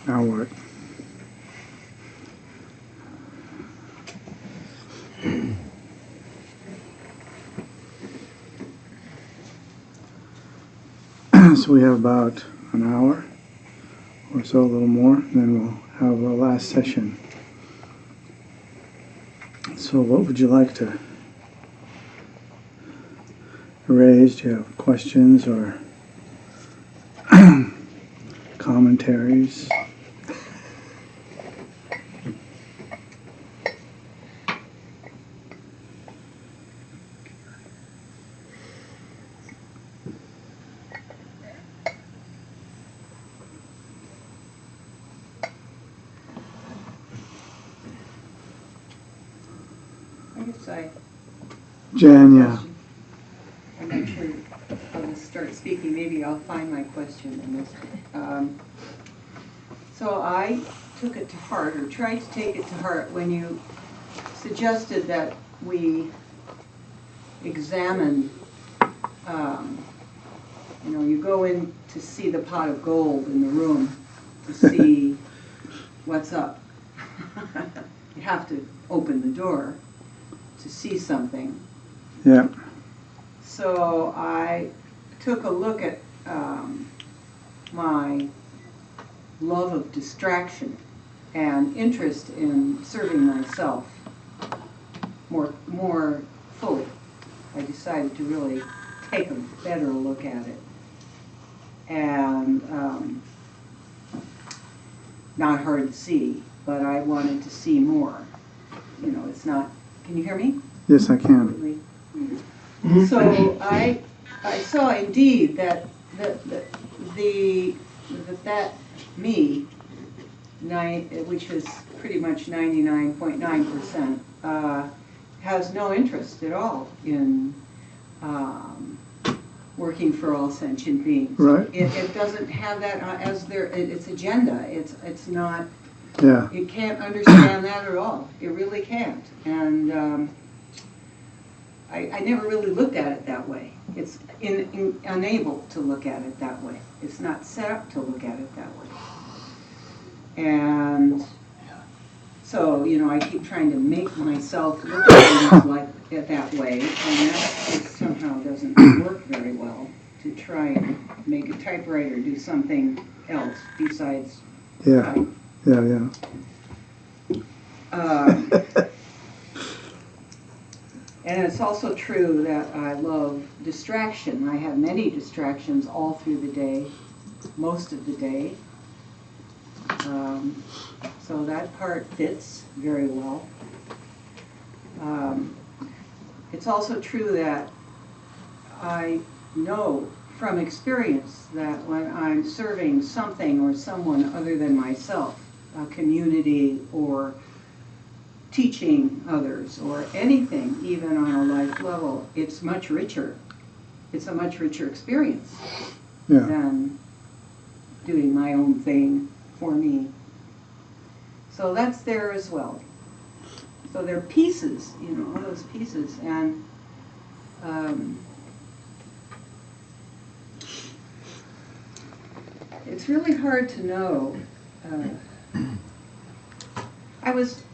Now what? So we have about an hour or so, a little more, then we'll have our last session. So what would you like to raise? Do you have questions or commentaries? Jan, yeah. I'm not sure I'll just start speaking. Maybe I'll find my question in this. So I took it to heart, or tried to take it to heart, when you suggested that we examine, you go in to see the pot of gold in the room to see what's up. You have to open the door to see something. Yeah. So I took a look at my love of distraction and interest in serving myself more fully. I decided to really take a better look at it. And not hard to see, but I wanted to see more. It's not, can you hear me? Yes, I can. So I saw indeed that me, which is pretty much 99.9%, has no interest at all in working for all sentient beings. Right. It doesn't have that as its agenda. It's not. Yeah. It can't understand that at all. It really can't. And I never really looked at it that way. It's unable to look at it that way. It's not set up to look at it that way. And so, I keep trying to make myself look at things like it that way, and that it somehow doesn't work very well, to try and make a typewriter do something else besides type. Yeah. And it's also true that I love distraction. I have many distractions all through the day, most of the day. So that part fits very well. It's also true that I know from experience that when I'm serving something or someone other than myself, a community or teaching others or anything, even on a life level, it's much richer. It's a much richer experience than doing my own thing for me. So that's there as well. So they're pieces, all those pieces. And it's really hard to know. I was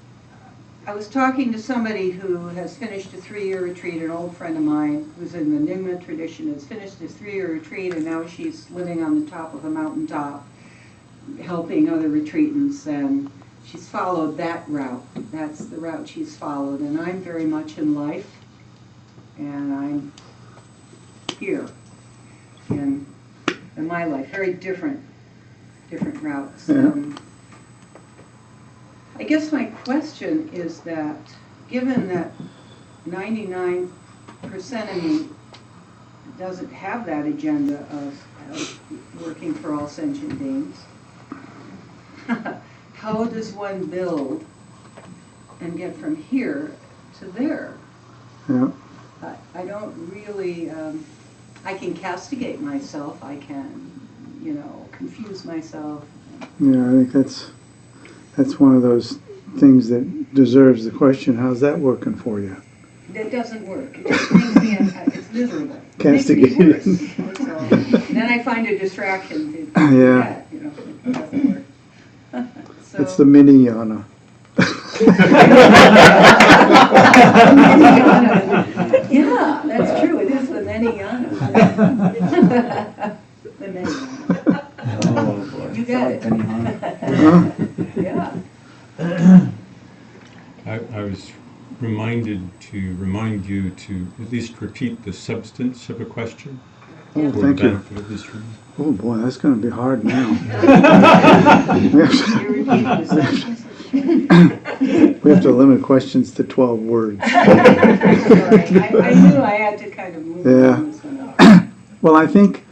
talking to somebody who has finished a 3-year retreat, an old friend of mine who's in the Nyingma tradition, has finished his 3-year retreat, and now she's living on the top of a mountaintop helping other retreatants, and she's followed that route. That's the route she's followed, and I'm very much in life, and I'm here in my life. Very different routes. I guess my question is that, given that 99% of me doesn't have that agenda of working for all sentient beings, how does one build and get from here to there? Yeah. I don't really I can castigate myself. I can, confuse myself. Yeah, I think that's one of those things that deserves the question. How's that working for you? That doesn't work. It just makes me, it's miserable. Castigated. It makes me worse. So, then I find a distraction to Yeah. that, it doesn't work. So, It's the mini yana. yeah, that's true. It is the Meniyana. The Meniyana. Oh, boy. You got it. Huh? Yeah. I was reminded to remind you to at least repeat the substance of a question. Oh, for thank the you. benefit of this room. Oh boy, that's going to be hard now. You're repeating the sentence. We have to limit questions to 12 words. Sorry. I knew I had to kind of move Yeah. on this one up. Well, I think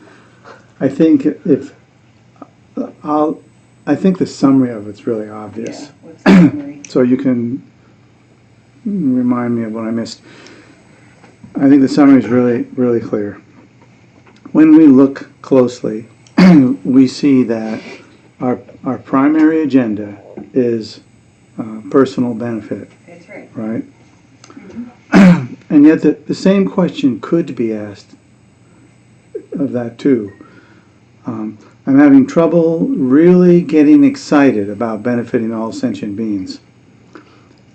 if I think the summary of it's really obvious. Yeah, what's the summary? So you can remind me of what I missed. I think the summary is really, really clear. When we look closely, we see that our primary agenda is personal benefit, That's right. right? And yet the same question could be asked of that too. I'm having trouble really getting excited about benefiting all sentient beings.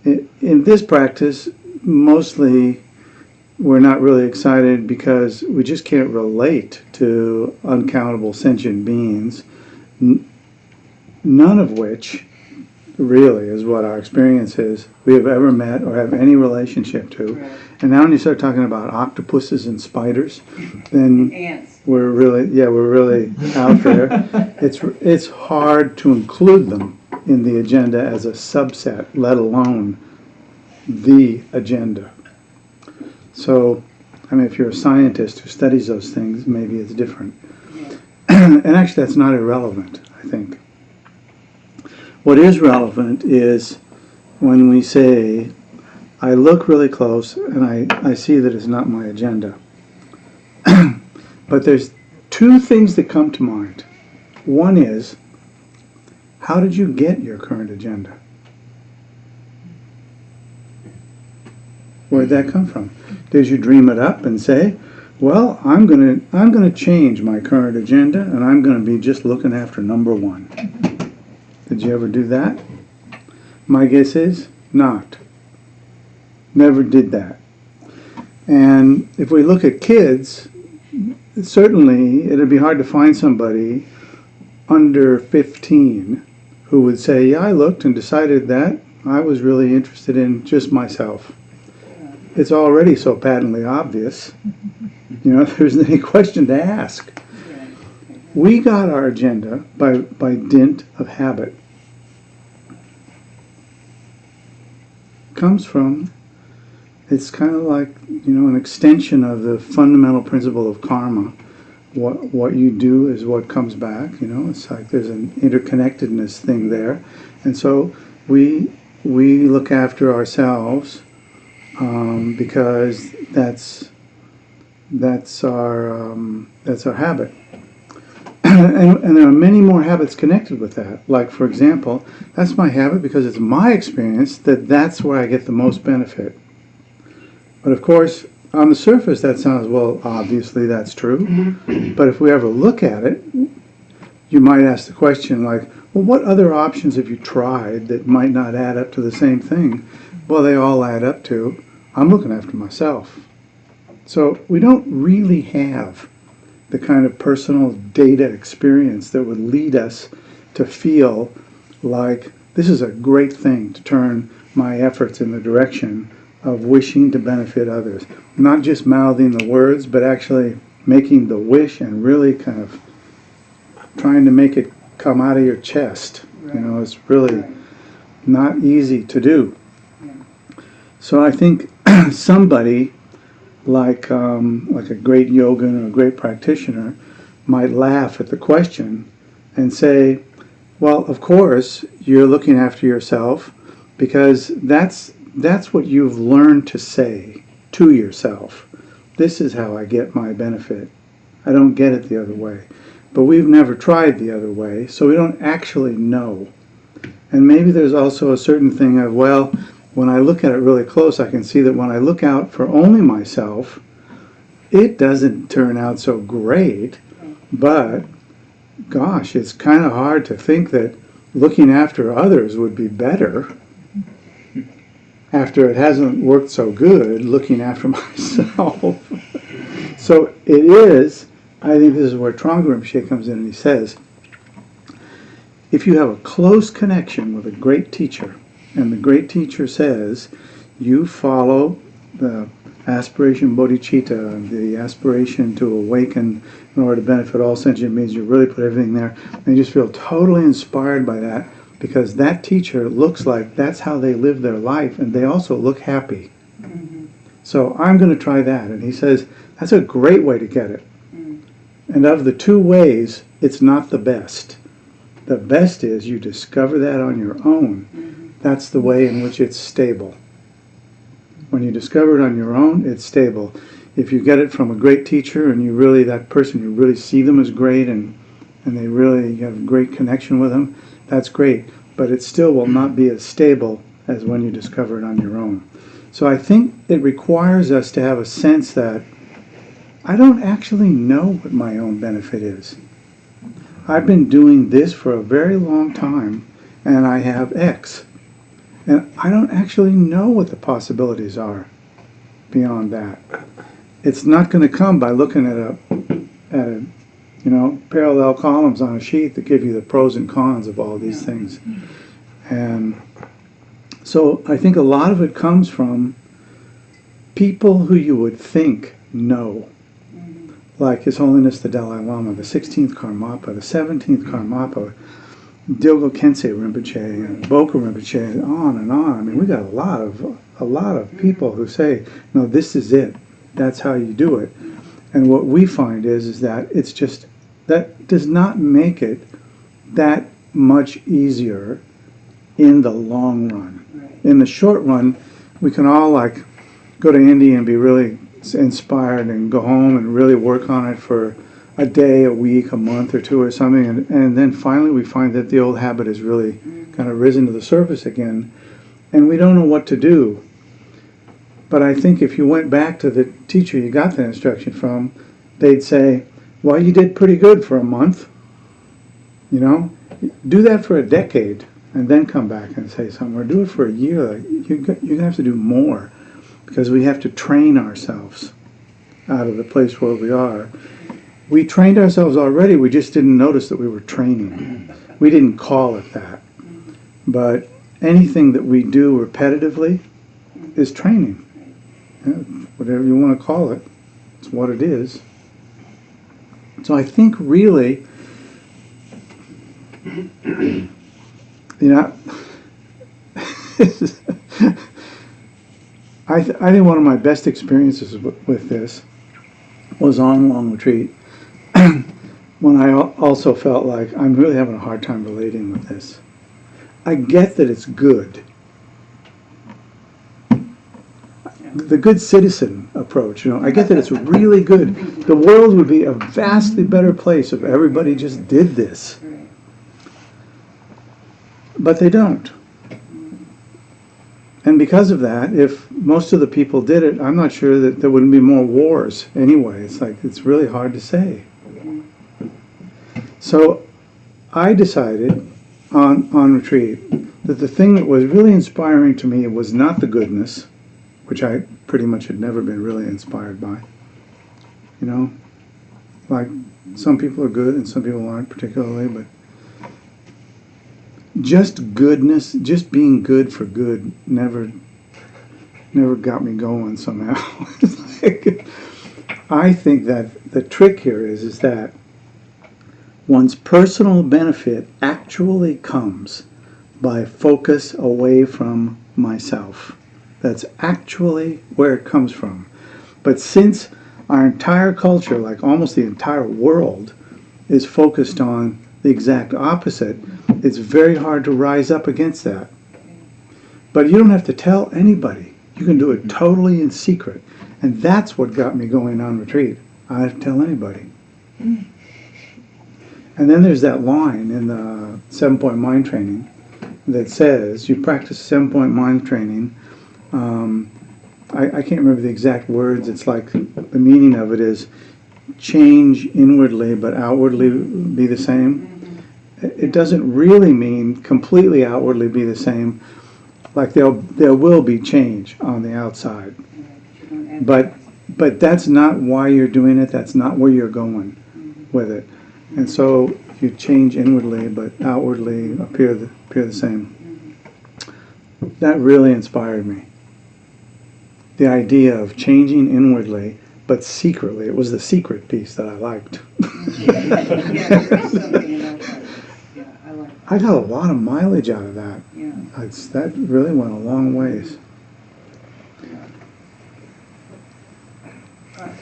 In this practice, mostly we're not really excited because we just can't relate to uncountable sentient beings, none of which really is what our experience is we have ever met or have any relationship to. Right. And now when you start talking about octopuses and spiders, then Ants. we're really out there. It's hard to include them in the agenda as a subset, let alone the agenda. So, I mean, if you're a scientist who studies those things, maybe it's different. Yeah. And actually, that's not irrelevant, I think. What is relevant is when we say, I look really close and I see that it's not my agenda. But there's two things that come to mind. One is, how did you get your current agenda? Where'd that come from? Did you dream it up and say, well, I'm gonna change my current agenda and I'm gonna be just looking after number one? Did you ever do that? My guess is not. Never did that. And if we look at kids, certainly it'd be hard to find somebody under 15 who would say, yeah, I looked and decided that I was really interested in just myself. It's already so patently obvious. If there's any question to ask. We got our agenda by dint of habit. Comes from, it's kind of like, an extension of the fundamental principle of karma. What you do is what comes back, it's like there's an interconnectedness thing there. And so we look after ourselves because that's our habit. And there are many more habits connected with that. Like, for example, that's my habit because it's my experience that's where I get the most benefit. But of course, on the surface, that sounds, well, obviously that's true. But if we ever look at it, you might ask the question like, well, what other options have you tried that might not add up to the same thing? Well, they all add up to, I'm looking after myself. So we don't really have the kind of personal data experience that would lead us to feel like this is a great thing to turn my efforts in the direction of wishing to benefit others. Not just mouthing the words, but actually making the wish and really kind of trying to make it come out of your chest. Right. It's really not easy to do. Yeah. So I think somebody like a great yogin or a great practitioner might laugh at the question and say, well, of course, you're looking after yourself because that's what you've learned to say to yourself. This is how I get my benefit. I don't get it the other way. But we've never tried the other way, so we don't actually know. And maybe there's also a certain thing of, well, when I look at it really close, I can see that when I look out for only myself, it doesn't turn out so great. But, gosh, it's kind of hard to think that looking after others would be better after it hasn't worked so good looking after myself. So it is, I think this is where Trungpa Rinpoche comes in, and he says, if you have a close connection with a great teacher, and the great teacher says, you follow the aspiration bodhicitta, the aspiration to awaken in order to benefit all sentient beings, you really put everything there, and you just feel totally inspired by that, because that teacher looks like that's how they live their life, and they also look happy. So I'm going to try that. And he says, that's a great way to get it. And of the two ways, it's not the best. The best is you discover that on your own. That's the way in which it's stable. When you discover it on your own, it's stable. If you get it from a great teacher and you really, that person, you really see them as great and they really, you have a great connection with them, that's great. But it still will not be as stable as when you discover it on your own. So I think it requires us to have a sense that I don't actually know what my own benefit is. I've been doing this for a very long time, and I have X. And I don't actually know what the possibilities are beyond that. It's not going to come by looking at parallel columns on a sheet that give you the pros and cons of all these things. And so I think a lot of it comes from people who you would think know. Like His Holiness the Dalai Lama, the 16th Karmapa, the 17th Karmapa, Dilgo Khyentse Rinpoche, and Boka Rinpoche, and on and on. I mean, we got a lot of people who say, no, this is it. That's how you do it. And what we find is that it's just, that does not make it that much easier in the long run. Right. In the short run, we can all like go to India and be really inspired and go home and really work on it for a day, a week, a month or two or something, and then finally we find that the old habit has really kind of risen to the surface again, and we don't know what to do. But I think if you went back to the teacher you got the instruction from, they'd say, well, you did pretty good for a month. You know, do that for a decade and then come back and say something, or do it for a year. Like, you're going to have to do more, because we have to train ourselves out of the place where we are. We trained ourselves already, we just didn't notice that we were training. We didn't call it that. But anything that we do repetitively is training. Yeah, whatever you want to call it, it's what it is. So I think really, you know, I think one of my best experiences with this was on Long Retreat, when I also felt like I'm really having a hard time relating with this. I get that it's good. The good citizen approach, you know, I get that it's really good. The world would be a vastly better place if everybody just did this. But they don't. And because of that, if most of the people did it, I'm not sure that there wouldn't be more wars anyway. It's like, it's really hard to say. So I decided on retreat that the thing that was really inspiring to me was not the goodness, which I pretty much had never been really inspired by. You know, like some people are good and some people aren't particularly, but just goodness, just being good for good, never got me going somehow. I think that the trick here is that one's personal benefit actually comes by focus away from myself. That's actually where it comes from. But since our entire culture, like almost the entire world, is focused on the exact opposite, it's very hard to rise up against that. But you don't have to tell anybody. You can do it totally in secret. And that's what got me going on retreat. I don't have to tell anybody. And then there's that line in the 7-point mind training that says, you practice 7-point mind training. I can't remember the exact words. It's like the meaning of it is change inwardly but outwardly be the same. It doesn't really mean completely outwardly be the same. Like there will be change on the outside. But that's not why you're doing it. That's not where you're going with it. And so you change inwardly, but outwardly appear the same. That really inspired me. The idea of changing inwardly, but secretly. It was the secret piece that I liked. Yeah, there's something about that. Yeah, I like that. I got a lot of mileage out of that. Yeah. That really went a long ways.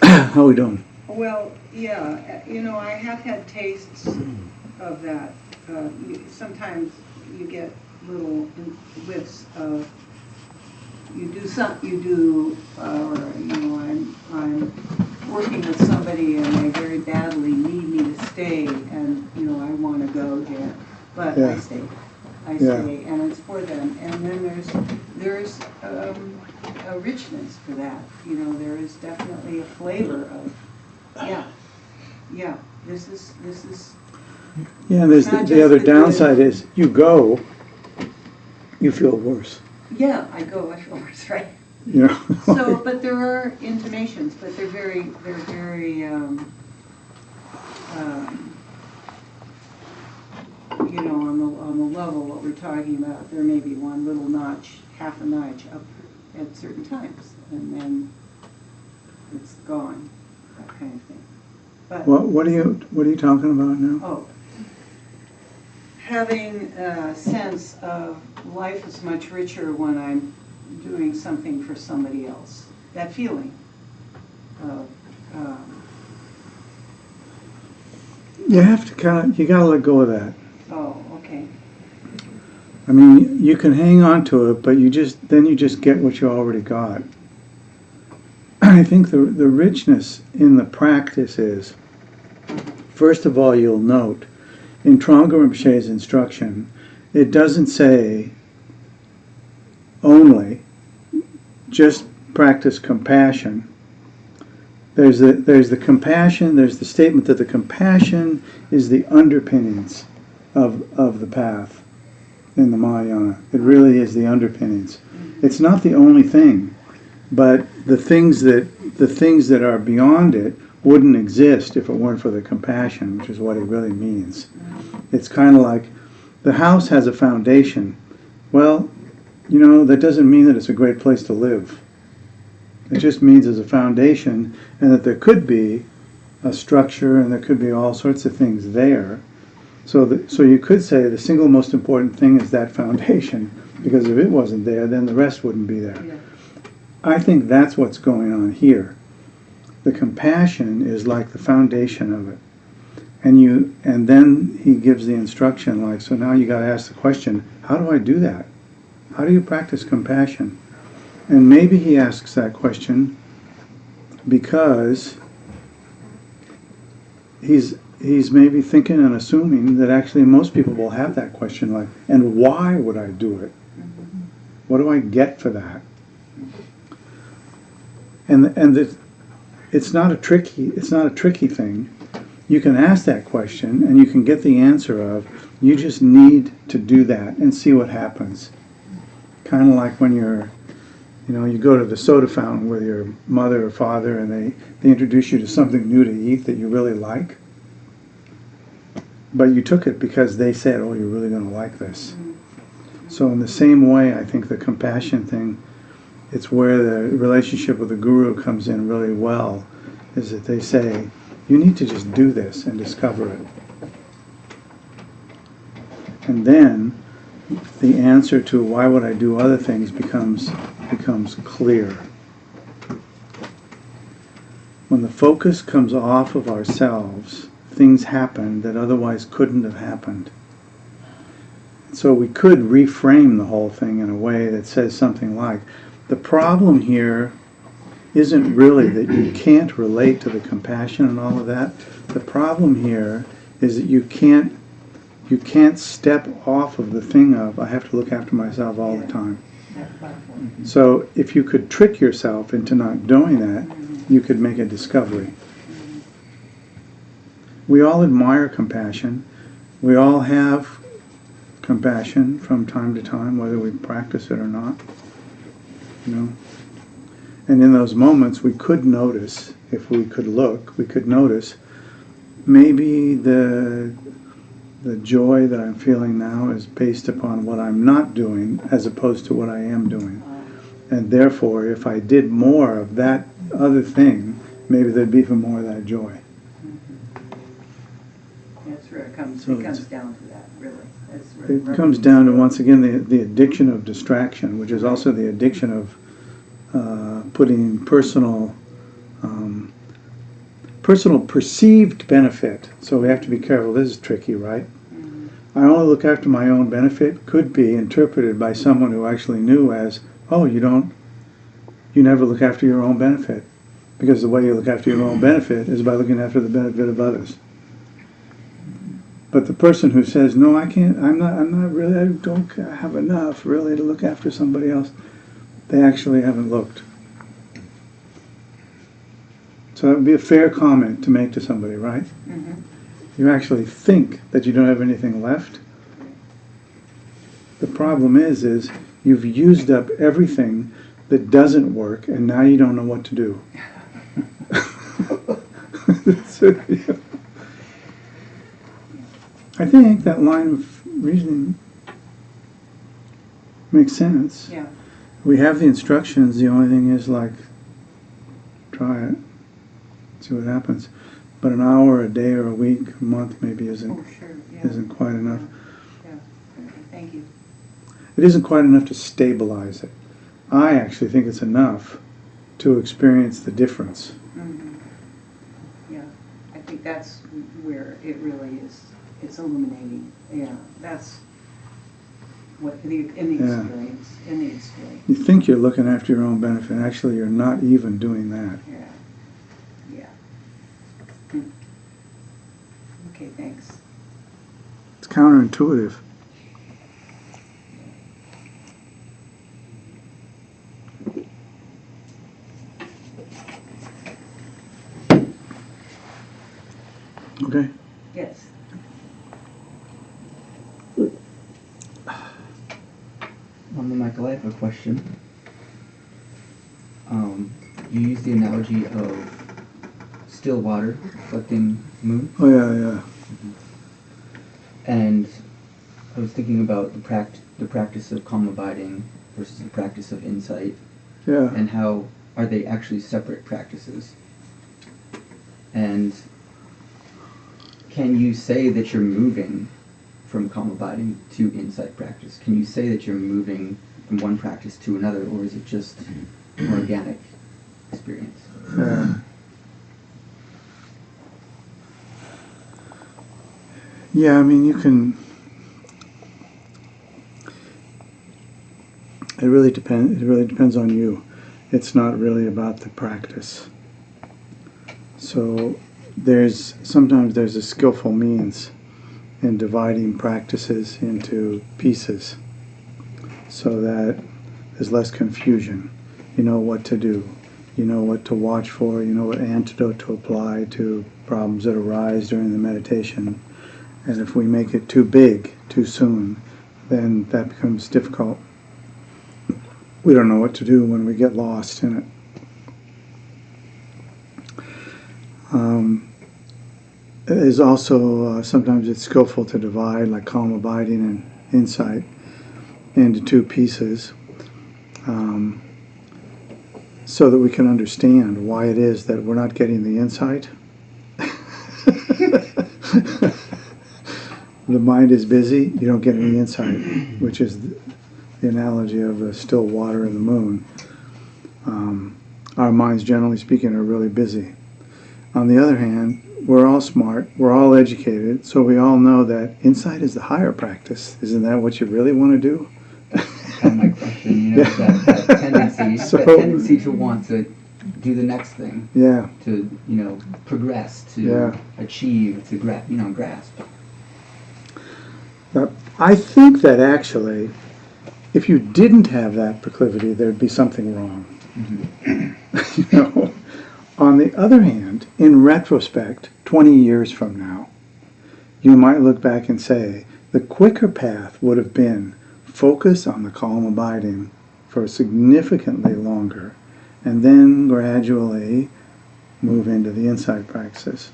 How we doing? Well, yeah, I have had tastes of that. Sometimes you get little whiffs of, I'm working with somebody and they very badly need me to stay, and, I want to go there, but Yeah. I stay, Yeah. and it's for them. And then there's a richness to that, there is definitely a flavor of, this is, Yeah, there's Not the just other the downside is you go, you feel worse. yeah, I go, I feel worse, right? You know. So, but there are intimations, but they're very, on the level what we're talking about, there may be one little notch, half a notch up at certain times, and then it's gone, that kind of thing. But What are you talking about now? oh, having a sense of life is much richer when I'm doing something for somebody else. That feeling of, You have to you gotta let go of that. oh, okay. I mean, you can hang on to it, but you just get what you already got. I think the richness in the practice is, first of all, you'll note, in Trungpa Rinpoche's instruction, it doesn't say only just practice compassion. There's the compassion, there's the statement that the compassion is the underpinnings of the path in the Mahayana. It really is the underpinnings. It's not the only thing, but the things that are beyond it wouldn't exist if it weren't for the compassion, which is what it really means. It's kind of like the house has a foundation. Well, that doesn't mean that it's a great place to live. It just means there's a foundation, and that there could be a structure, and there could be all sorts of things there. So you could say the single most important thing is that foundation, because if it wasn't there, then the rest wouldn't be there. Yeah. I think that's what's going on here. The compassion is like the foundation of it. And then he gives the instruction, like, so now you got to ask the question, how do I do that? How do you practice compassion? And maybe he asks that question because he's maybe thinking and assuming that actually most people will have that question, like, and why would I do it? What do I get for that? And it's not a tricky thing. You can ask that question and you can get the answer of, you just need to do that and see what happens. Kind of like when you go to the soda fountain with your mother or father and they introduce you to something new to eat that you really like. But you took it because they said, oh, you're really going to like this. So in the same way, I think the compassion thing, it's where the relationship with the guru comes in really well, is that they say, you need to just do this and discover it. And then the answer to why would I do other things becomes clear. When the focus comes off of ourselves, things happen that otherwise couldn't have happened. So we could reframe the whole thing in a way that says something like, the problem here isn't really that you can't relate to the compassion and all of that. The problem here is that you can't step off of the thing of, I have to look after myself all the time. That platform. So if you could trick yourself into not doing that, you could make a discovery. We all admire compassion. We all have compassion from time to time, whether we practice it or not. You know? And in those moments, we could notice, if we could look, we could notice maybe the joy that I'm feeling now is based upon what I'm not doing as opposed to what I am doing. And therefore, if I did more of that other thing, maybe there'd be even more of that joy. That's where it comes So down to that, really. That's where It comes down to, once again, the addiction of distraction, which is also the addiction of putting personal perceived benefit. So we have to be careful. This is tricky, right? I only look after my own benefit could be interpreted by someone who actually knew as, oh, you never look after your own benefit. Because the way you look after your own benefit is by looking after the benefit of others. But the person who says, no, I can't, I'm not really, I don't have enough really to look after somebody else, they actually haven't looked. So that would be a fair comment to make to somebody, right? Mm-hmm. You actually think that you don't have anything left. The problem is you've used up everything that doesn't work, and now you don't know what to do. So, yeah. I think that line of reasoning makes sense. Yeah. We have the instructions. The only thing is, like, try it, see what happens. But an hour, a day, or a week, a month maybe Oh, isn't sure. Yeah. quite enough. Yeah. Thank you. It isn't quite enough to stabilize it. I actually think it's enough to experience the difference. Mm-hmm. Yeah. I think that's where it really is. It's illuminating. Yeah. That's what in the Yeah. experience. In the experience. You think you're looking after your own benefit. Actually, you're not even doing that. Yeah. Yeah. Hmm. Okay. Thanks. It's counterintuitive. Okay. Yes. Michael, I have a question. You use the analogy of still water reflecting moon, Oh yeah. and I was thinking about the practice of calm abiding versus the practice of insight, Yeah. and how are they actually separate practices? And can you say that you're moving from calm abiding to insight practice? Can you say that you're moving from one practice to another, or is it just an organic experience? Yeah. Yeah, I mean, you can. It really depends. It really depends on you. It's not really about the practice. So sometimes there's a skillful means in dividing practices into pieces, so that there's less confusion. You know what to do. You know what to watch for. You know what antidote to apply to problems that arise during the meditation. And if we make it too big too soon, then that becomes difficult. We don't know what to do when we get lost in it. It is also, sometimes it's skillful to divide, like calm abiding and insight, into two pieces, so that we can understand why it is that we're not getting the insight. The mind is busy, you don't get any insight, which is the analogy of the still water and the moon. Our minds, generally speaking, are really busy. On the other hand, we're all smart, we're all educated, so we all know that insight is the higher practice. Isn't that what you really want to do? Kind of my question, that tendency, So- that tendency to want to do the next thing, Yeah, to, progress, to Yeah. achieve, to grasp. but I think that actually, if you didn't have that proclivity, there'd be something wrong. You know? On the other hand, in retrospect, 20 years from now, you might look back and say, the quicker path would have been focus on the calm abiding for significantly longer, and then gradually move into the insight practices.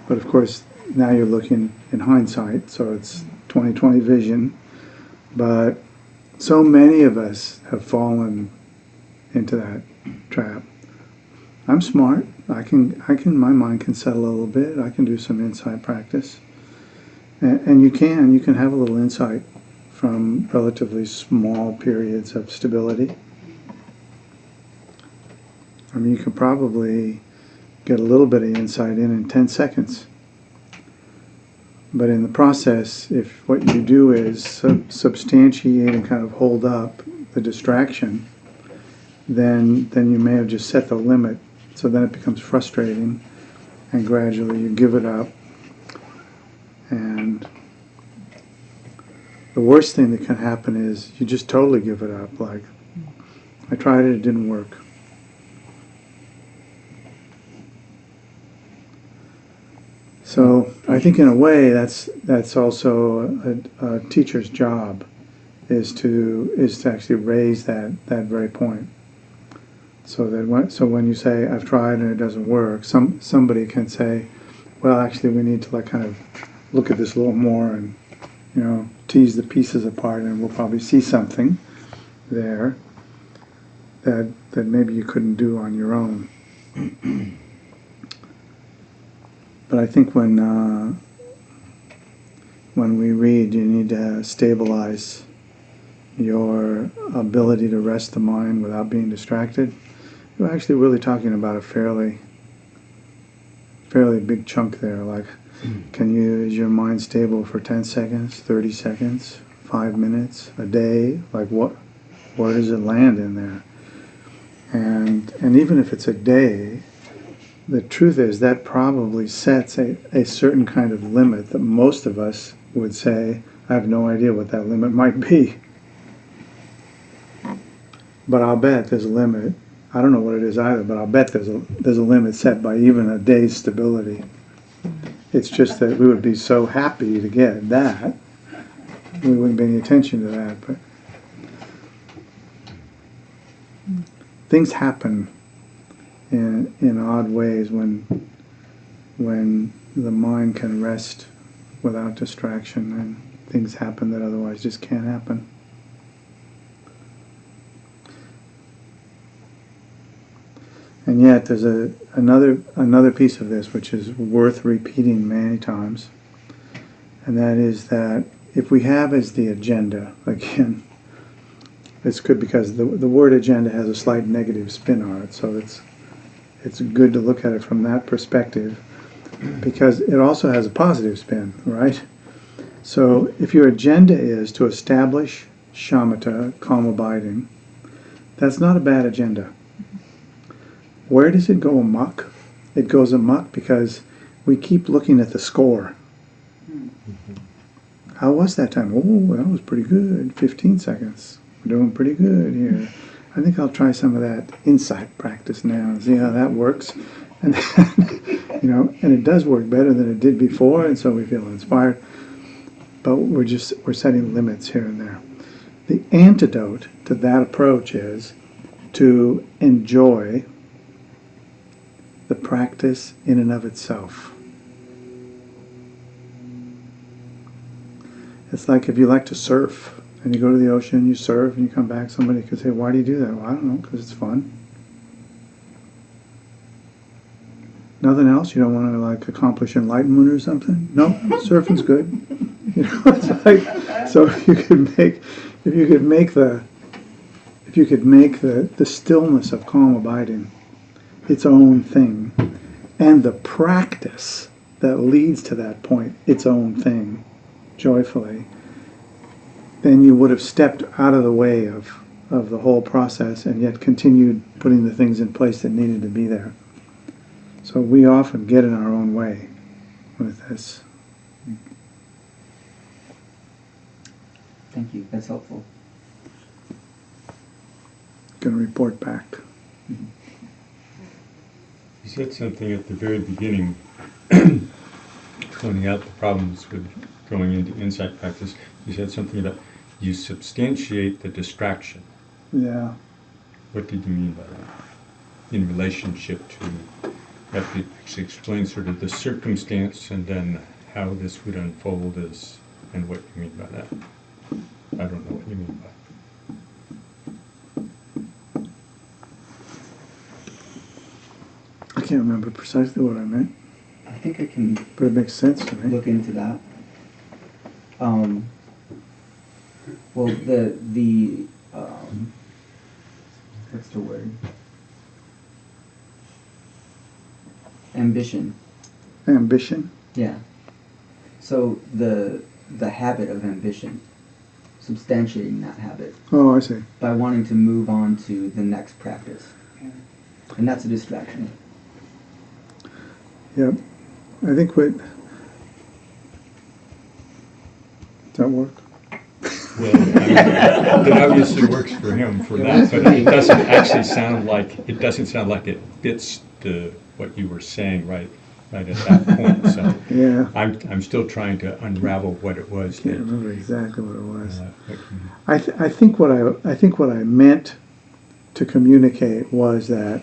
But of course, now you're looking in hindsight, so it's 20/20 vision. But so many of us have fallen into that trap. I'm smart. I can. My mind can settle a little bit. I can do some insight practice, and you can have a little insight from relatively small periods of stability. I mean, you can probably get a little bit of insight in 10 seconds. But in the process, if what you do is substantiate and kind of hold up the distraction, then you may have just set the limit. So then it becomes frustrating, and gradually you give it up. And the worst thing that can happen is you just totally give it up. Like, I tried it, it didn't work. So I think in a way that's also a teacher's job, is to actually raise that very point. So that when you say I've tried and it doesn't work, somebody can say, well, actually we need to like kind of look at this a little more and tease the pieces apart, and we'll probably see something there that maybe you couldn't do on your own. But I think when we read, you need to stabilize your ability to rest the mind without being distracted. You're actually really talking about a fairly big chunk there. Like, is your mind stable for 10 seconds, 30 seconds, 5 minutes, a day? Like, where does it land in there? And even if it's a day, the truth is that probably sets a certain kind of limit that most of us would say, I have no idea what that limit might be. But I'll bet there's a limit. I don't know what it is either, but I'll bet there's a limit set by even a day's stability. It's just that we would be so happy to get that, we wouldn't pay any attention to that. But things happen in odd ways when the mind can rest without distraction, and things happen that otherwise just can't happen. And yet there's another piece of this which is worth repeating many times, and that is that if we have as the agenda, again, it's good because the word agenda has a slight negative spin on it, so it's good to look at it from that perspective, because it also has a positive spin, right? So if your agenda is to establish shamatha, calm abiding, that's not a bad agenda. Where does it go amok? It goes amok because we keep looking at the score. How was that time? Oh, that was pretty good. 15 seconds. We're doing pretty good here. I think I'll try some of that insight practice now and see how that works. And and it does work better than it did before, and so we feel inspired. But we're setting limits here and there. The antidote to that approach is to enjoy the practice in and of itself. It's like if you like to surf and you go to the ocean, you surf, and you come back, somebody could say, why do you do that? Well, I don't know, because it's fun. Nothing else? You don't want to like accomplish enlightenment or something? No, surfing's good. It's like, so if you could make the stillness of calm abiding its own thing, and the practice that leads to that point its own thing, joyfully, then you would have stepped out of the way of of the whole process and yet continued putting the things in place that needed to be there. So we often get in our own way with this. Thank you. That's helpful. Going to report back. You said something at the very beginning, pointing out the problems with going into insight practice. You said something about you substantiate the distraction. Yeah. What did you mean by that? In relationship to, you have to actually explain sort of the circumstance and then how this would unfold as, and what you mean by that. I don't know what you mean by that. I can't remember precisely what I meant, I think I can but it makes sense to me. look into that. Well, the what's the word? Ambition. Ambition. Yeah. So the habit of ambition, substantiating that habit Oh, I see. by wanting to move on to the next practice, and that's a distraction. Yep. I think what... Does that work? Well, I mean, it obviously works for him for that, but it doesn't actually sound like, it doesn't sound like it fits what you were saying right at that point. So Yeah. I'm still trying to unravel what it was Can't that, remember exactly what it was. what you- I think what I meant to communicate was that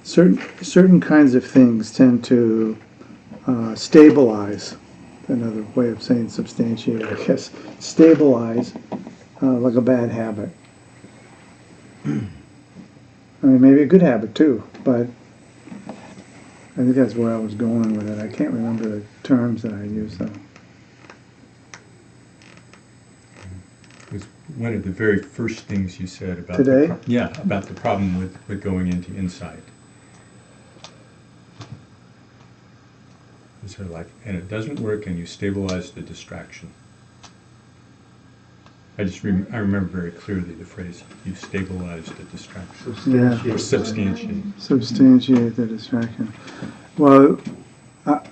certain kinds of things tend to stabilize. Another way of saying substantiate, I guess. Stabilize like a bad habit. I mean, maybe a good habit too, but I think that's where I was going with it. I can't remember the terms that I used though. It was one of the very first things you said about Today? about the problem with going into insight. It's sort of like, and it doesn't work, and you stabilize the distraction. I remember very clearly the phrase, you stabilize the distraction. Or substantiate. Substantiate the distraction. Well,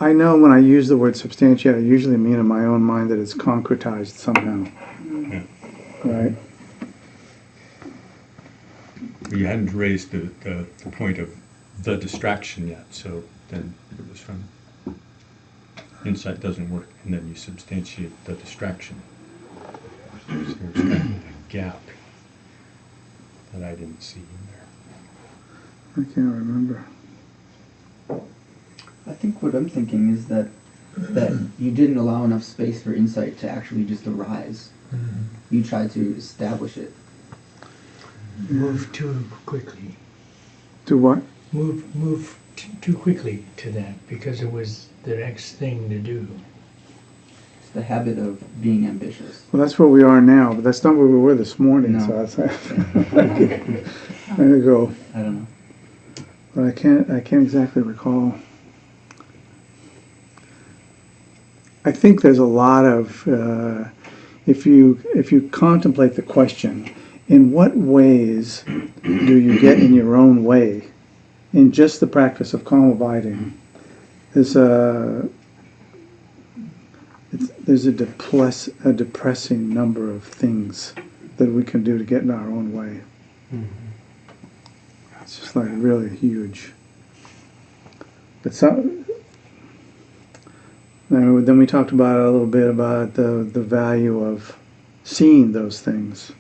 I know when I use the word substantiate, I usually mean in my own mind that it's concretized somehow, Yeah. right? You hadn't raised the point of the distraction yet, so then it was from insight doesn't work, and then you substantiate the distraction. So there's kind of a gap that I didn't see in there. I can't remember. I think what I'm thinking is that you didn't allow enough space for insight to actually just arise. You tried to establish it. Move too quickly. Do what? Move too quickly to that because it was the next thing to do. It's the habit of being ambitious. Well, that's where we are now, but that's not where we were this morning. No. So that's there you go. I don't know. But I can't exactly recall. I think there's a lot of if you contemplate the question, in what ways do you get in your own way in just the practice of calm abiding? There's a depressing number of things that we can do to get in our own way. It's just like really huge. But then we talked about a little bit about the value of seeing those things.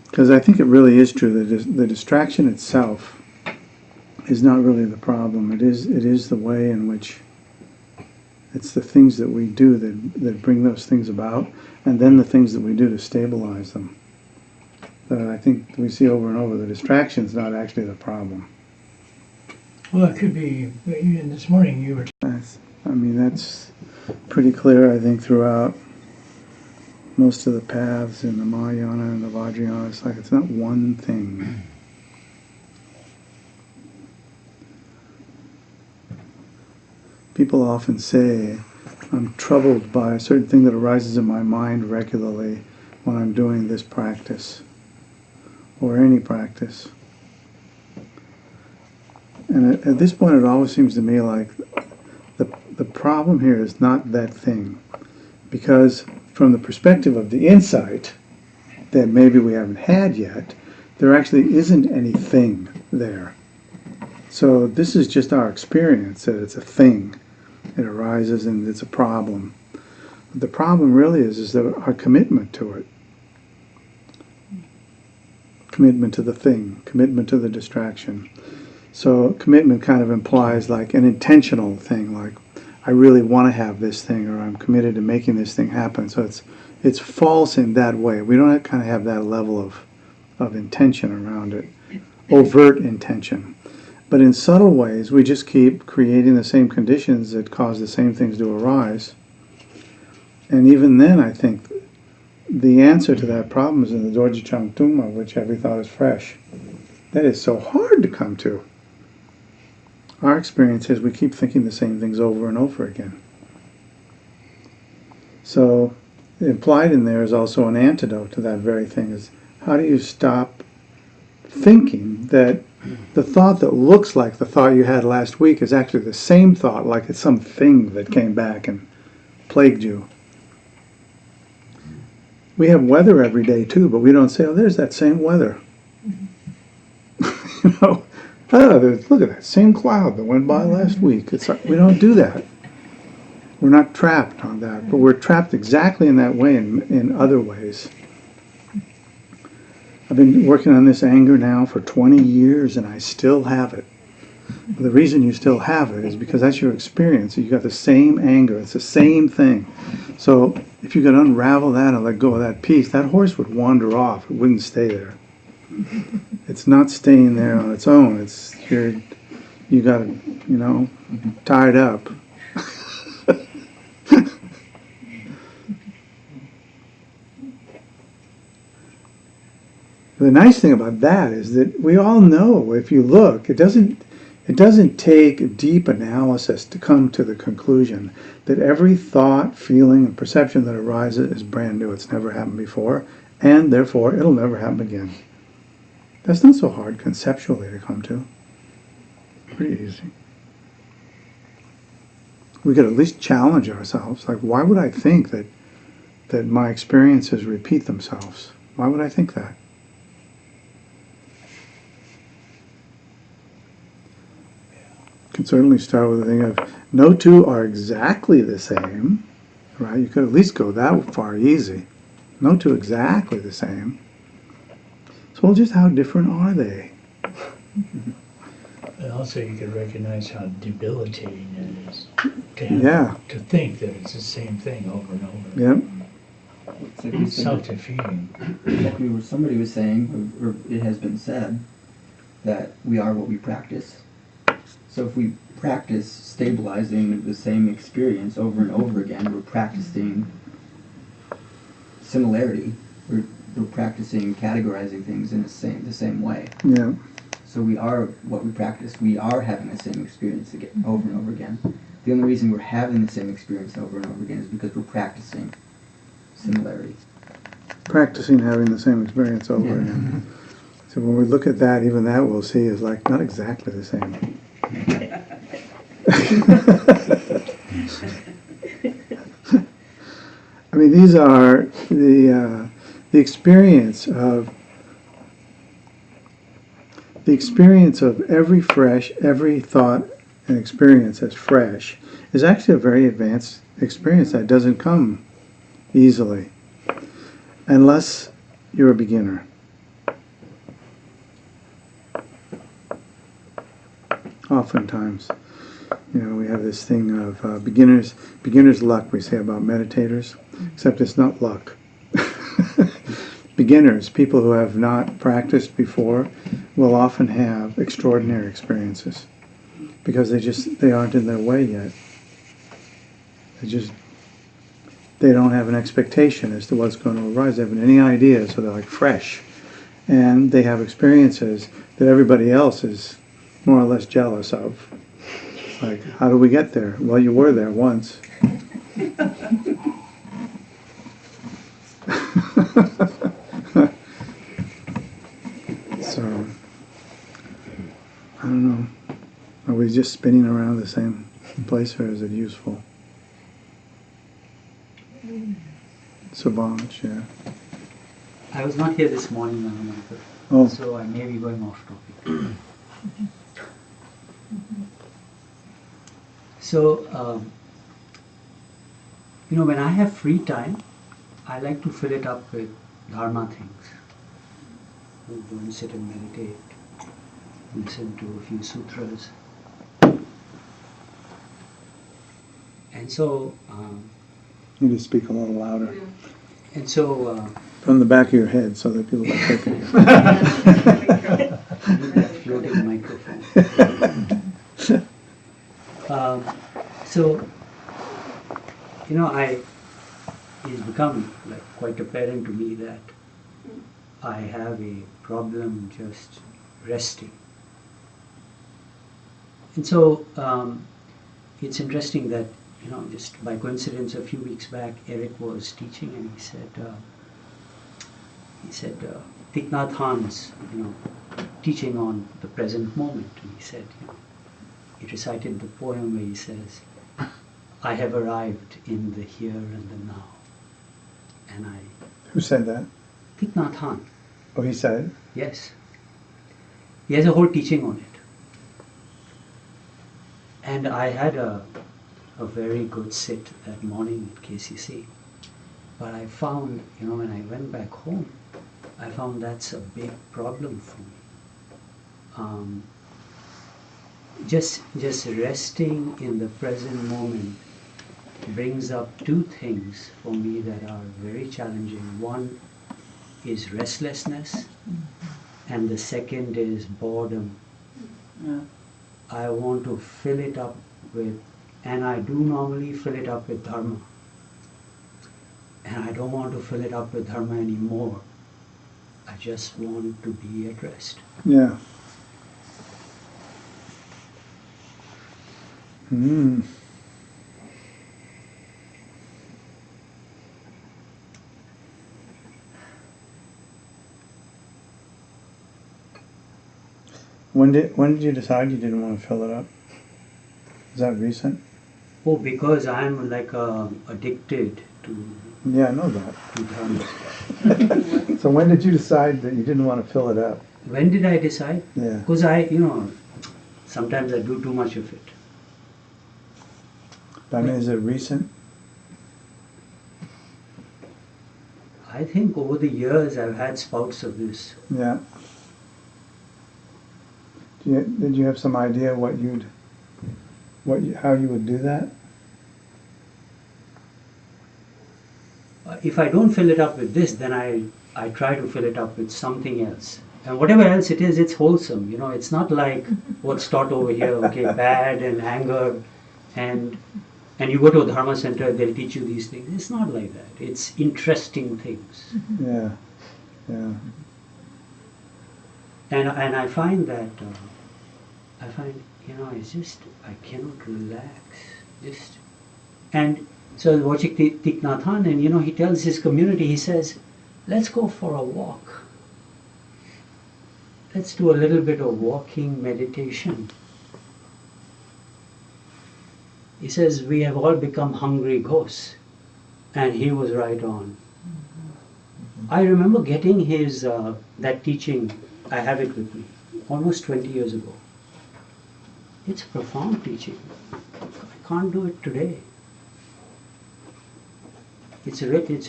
Because I think it really is true that the distraction itself is not really the problem. It is the way in which it's the things that we do that bring those things about, and then the things that we do to stabilize them. That I think we see over and over. The distraction is not actually the problem. Well, it could be. Even this morning, you were. That's pretty clear, I think, throughout most of the paths in the Mahayana and the Vajrayana. It's like it's not one thing. People often say I'm troubled by a certain thing that arises in my mind regularly when I'm doing this practice, or any practice. And at this point, it always seems to me like the problem here is not that thing. Because from the perspective of the insight that maybe we haven't had yet, there actually isn't anything there. So this is just our experience that it's a thing. It arises and it's a problem. But the problem really is that our commitment to it. Commitment to the thing, commitment to the distraction. So commitment kind of implies like an intentional thing, like I really want to have this thing, or I'm committed to making this thing happen. So it's false in that way. We don't kind of have that level of intention around it, overt intention. But in subtle ways, we just keep creating the same conditions that cause the same things to arise. And even then, I think the answer to that problem is in the Dorje Chang Tungma, which every thought is fresh. That is so hard to come to. Our experience is we keep thinking the same things over and over again. So implied in there is also an antidote to that very thing, is how do you stop thinking that the thought that looks like the thought you had last week is actually the same thought, like it's something that came back and plagued you. We have weather every day too, but we don't say, oh, there's that same weather. You know, oh, look at that same cloud that went by last week. It's like, we don't do that. We're not trapped on that, but we're trapped exactly in that way in other ways. I've been working on this anger now for 20 years and I still have it. The reason you still have it is because that's your experience. You got the same anger. It's the same thing. So if you could unravel that and let go of that piece, that horse would wander off. It wouldn't stay there. It's not staying there on its own. It's you got it, you know, tied up. The nice thing about that is that we all know, if you look, it doesn't take deep analysis to come to the conclusion that every thought, feeling, and perception that arises is brand new. It's never happened before, and therefore it'll never happen again. That's not so hard conceptually to come to. Pretty easy. We could at least challenge ourselves. Like, why would I think that my experiences repeat themselves? Why would I think that? Can certainly start with the thing of no two are exactly the same, right? You could at least go that far easy. No two exactly the same. So, well, just how different are they? And also you could recognize how debilitating it is to think that it's the same thing over and over. Yep. It's like we said, Self-defeating. somebody was saying, or it has been said, that we are what we practice. So if we practice stabilizing the same experience over and over again, we're practicing similarity. We're practicing categorizing things in the same way. Yeah. So we are what we practice. We are having the same experience again, over and over again. The only reason we're having the same experience over and over again is because we're practicing similarity. Practicing having the same experience over again. So when we look at that, even that we'll see is like not exactly the same. I mean, these are the experience of every thought and experience as fresh is actually a very advanced experience that doesn't come easily unless you're a beginner. Oftentimes, you know, we have this thing of beginner's luck, we say about meditators, except it's not luck. Beginners, people who have not practiced before, will often have extraordinary experiences because they aren't in their way yet. They don't have an expectation as to what's going to arise. They haven't any idea, so they're like fresh. And they have experiences that everybody else is more or less jealous of. Like, how do we get there? Well, you were there once. So, I don't know. Are we just spinning around the same place, or is it useful? Savanch, yeah. I was not here this morning, Michael, Oh, so I may be going off topic. So, when I have free time, I like to fill it up with dharma things. I go and sit and meditate, listen to a few sutras. And so, you need to speak a little louder. From the back of your head so that people are taking floating microphone. It's become like quite apparent to me that I have a problem just resting. And so it's interesting that, just by coincidence, a few weeks back, Eric was teaching and he said, Thich Nhat Hanh's, teaching on the present moment. And he said, he recited the poem where he says, I have arrived in the here and the now. And Who said that? Thich Nhat Hanh, Oh, he said it? yes. He has a whole teaching on it. And I had a very good sit that morning at KCC. But I found, when I went back home, I found that's a big problem for me. Just resting in the present moment brings up two things for me that are very challenging. One is restlessness, and the second is boredom. Yeah. I want to fill it up with, and I do normally fill it up with dharma. And I don't want to fill it up with dharma anymore. I just want to be at rest. Yeah. Hmm. When did you decide you didn't want to fill it up? Is that recent? Oh, because I'm like addicted to Yeah, I know that. dharma. So when did you decide that you didn't want to fill it up? When did I decide? Yeah. Because sometimes I do too much of it. I mean, is it recent? I think over the years I've had spouts of this. Yeah. Did you have some idea how you would do that? If I don't fill it up with this, then I try to fill it up with something else. And whatever else it is, it's wholesome. It's not like what's taught over here, okay, bad and anger, and you go to a dharma center, they'll teach you these things. It's not like that. It's interesting things. Yeah. Yeah. And I find that, it's just, I cannot relax. And so I was watching Thich Nhat Hanh, and he tells his community, he says, let's go for a walk. Let's do a little bit of walking meditation. He says, we have all become hungry ghosts. And he was right on. I remember getting his, that teaching, I have it with me, almost 20 years ago. It's profound teaching. I can't do it today. It's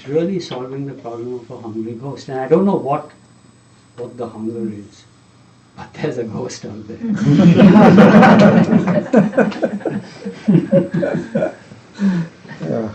really solving the problem of a hungry ghost. And I don't know what the hunger is, but there's a ghost out there. Yeah.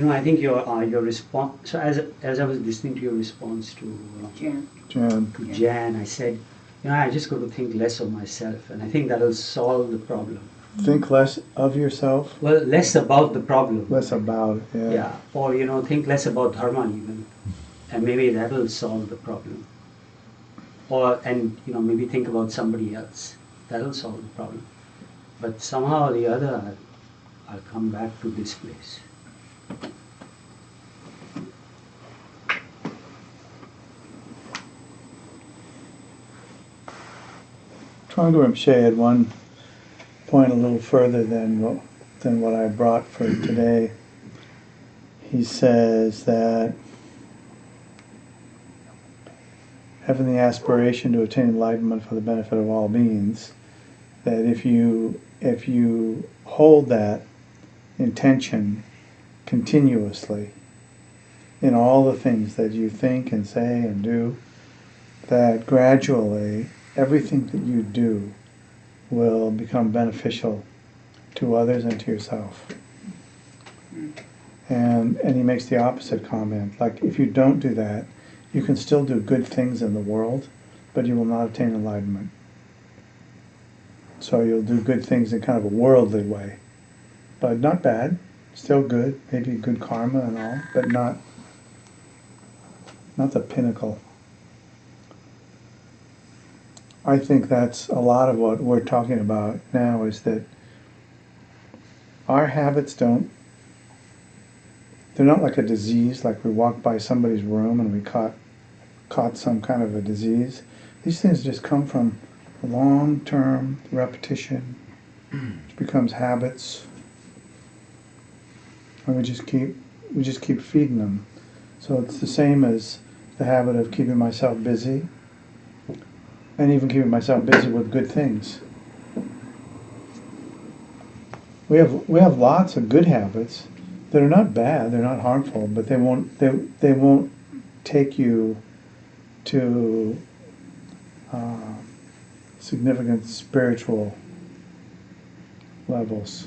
I think your response. So as I was listening to your response to Jan. Jan. Jan, I said, I just got to think less of myself, and I think that'll solve the problem. Think less of yourself, Well, less about the problem. less about it. Yeah. Yeah, or think less about dharma even, and maybe that'll solve the problem. And maybe think about somebody else. That'll solve the problem. But somehow or the other, I'll come back to this place. Trungpa Rinpoche had one point a little further than what I brought for today. He says that having the aspiration to attain enlightenment for the benefit of all beings, that if you hold that intention continuously in all the things that you think and say and do, that gradually everything that you do will become beneficial to others and to yourself. And he makes the opposite comment, like if you don't do that, you can still do good things in the world, but you will not attain enlightenment. So you'll do good things in kind of a worldly way, but not bad, still good, maybe good karma and all, but not the pinnacle. I think that's a lot of what we're talking about now, is that our habits they're not like a disease, like we walk by somebody's room and we caught some kind of a disease. These things just come from long-term repetition, which becomes habits, and we just keep feeding them. So it's the same as the habit of keeping myself busy, and even keeping myself busy with good things. We have lots of good habits that are not bad, they're not harmful, but they won't take you to significant spiritual levels.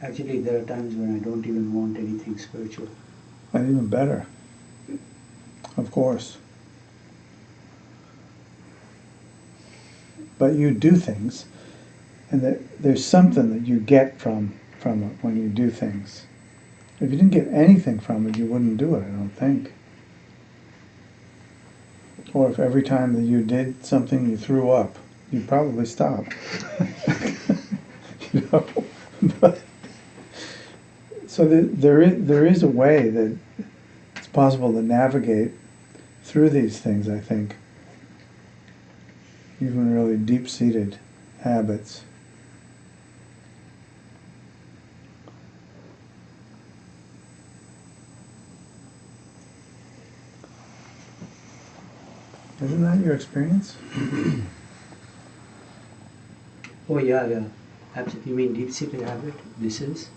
Actually, there are times when I don't even want anything spiritual. And even better, of course. But you do things, and there's something that you get from it when you do things. If you didn't get anything from it, you wouldn't do it, I don't think. Or if every time that you did something you threw up, you'd probably stop. But, so there is a way that it's possible to navigate through these things, I think. Even really deep-seated habits. Isn't that your experience? Oh yeah. Absolutely. You mean deep-seated habit? This is?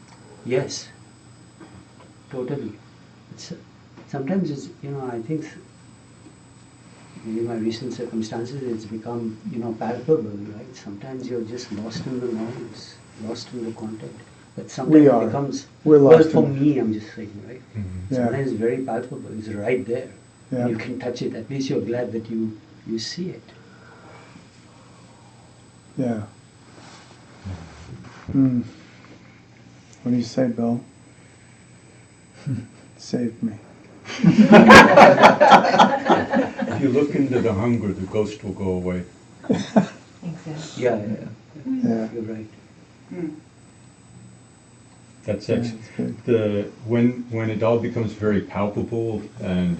Yes. Totally. Sometimes it's, I think in my recent circumstances it's become, palpable, right? Sometimes you're just lost in the noise, lost in the content. But sometimes it becomes, for me, I'm just saying, right? Mm-hmm. Sometimes it's very palpable, it's right there. Yeah. You can touch it, at least you're glad that you see it. Yeah. Mm. What do you say, Bill? Saved me. If you look into the hunger, the ghost will go away. Exactly. Yeah. Yeah. You're right. That's Yeah, actually when it all becomes very palpable and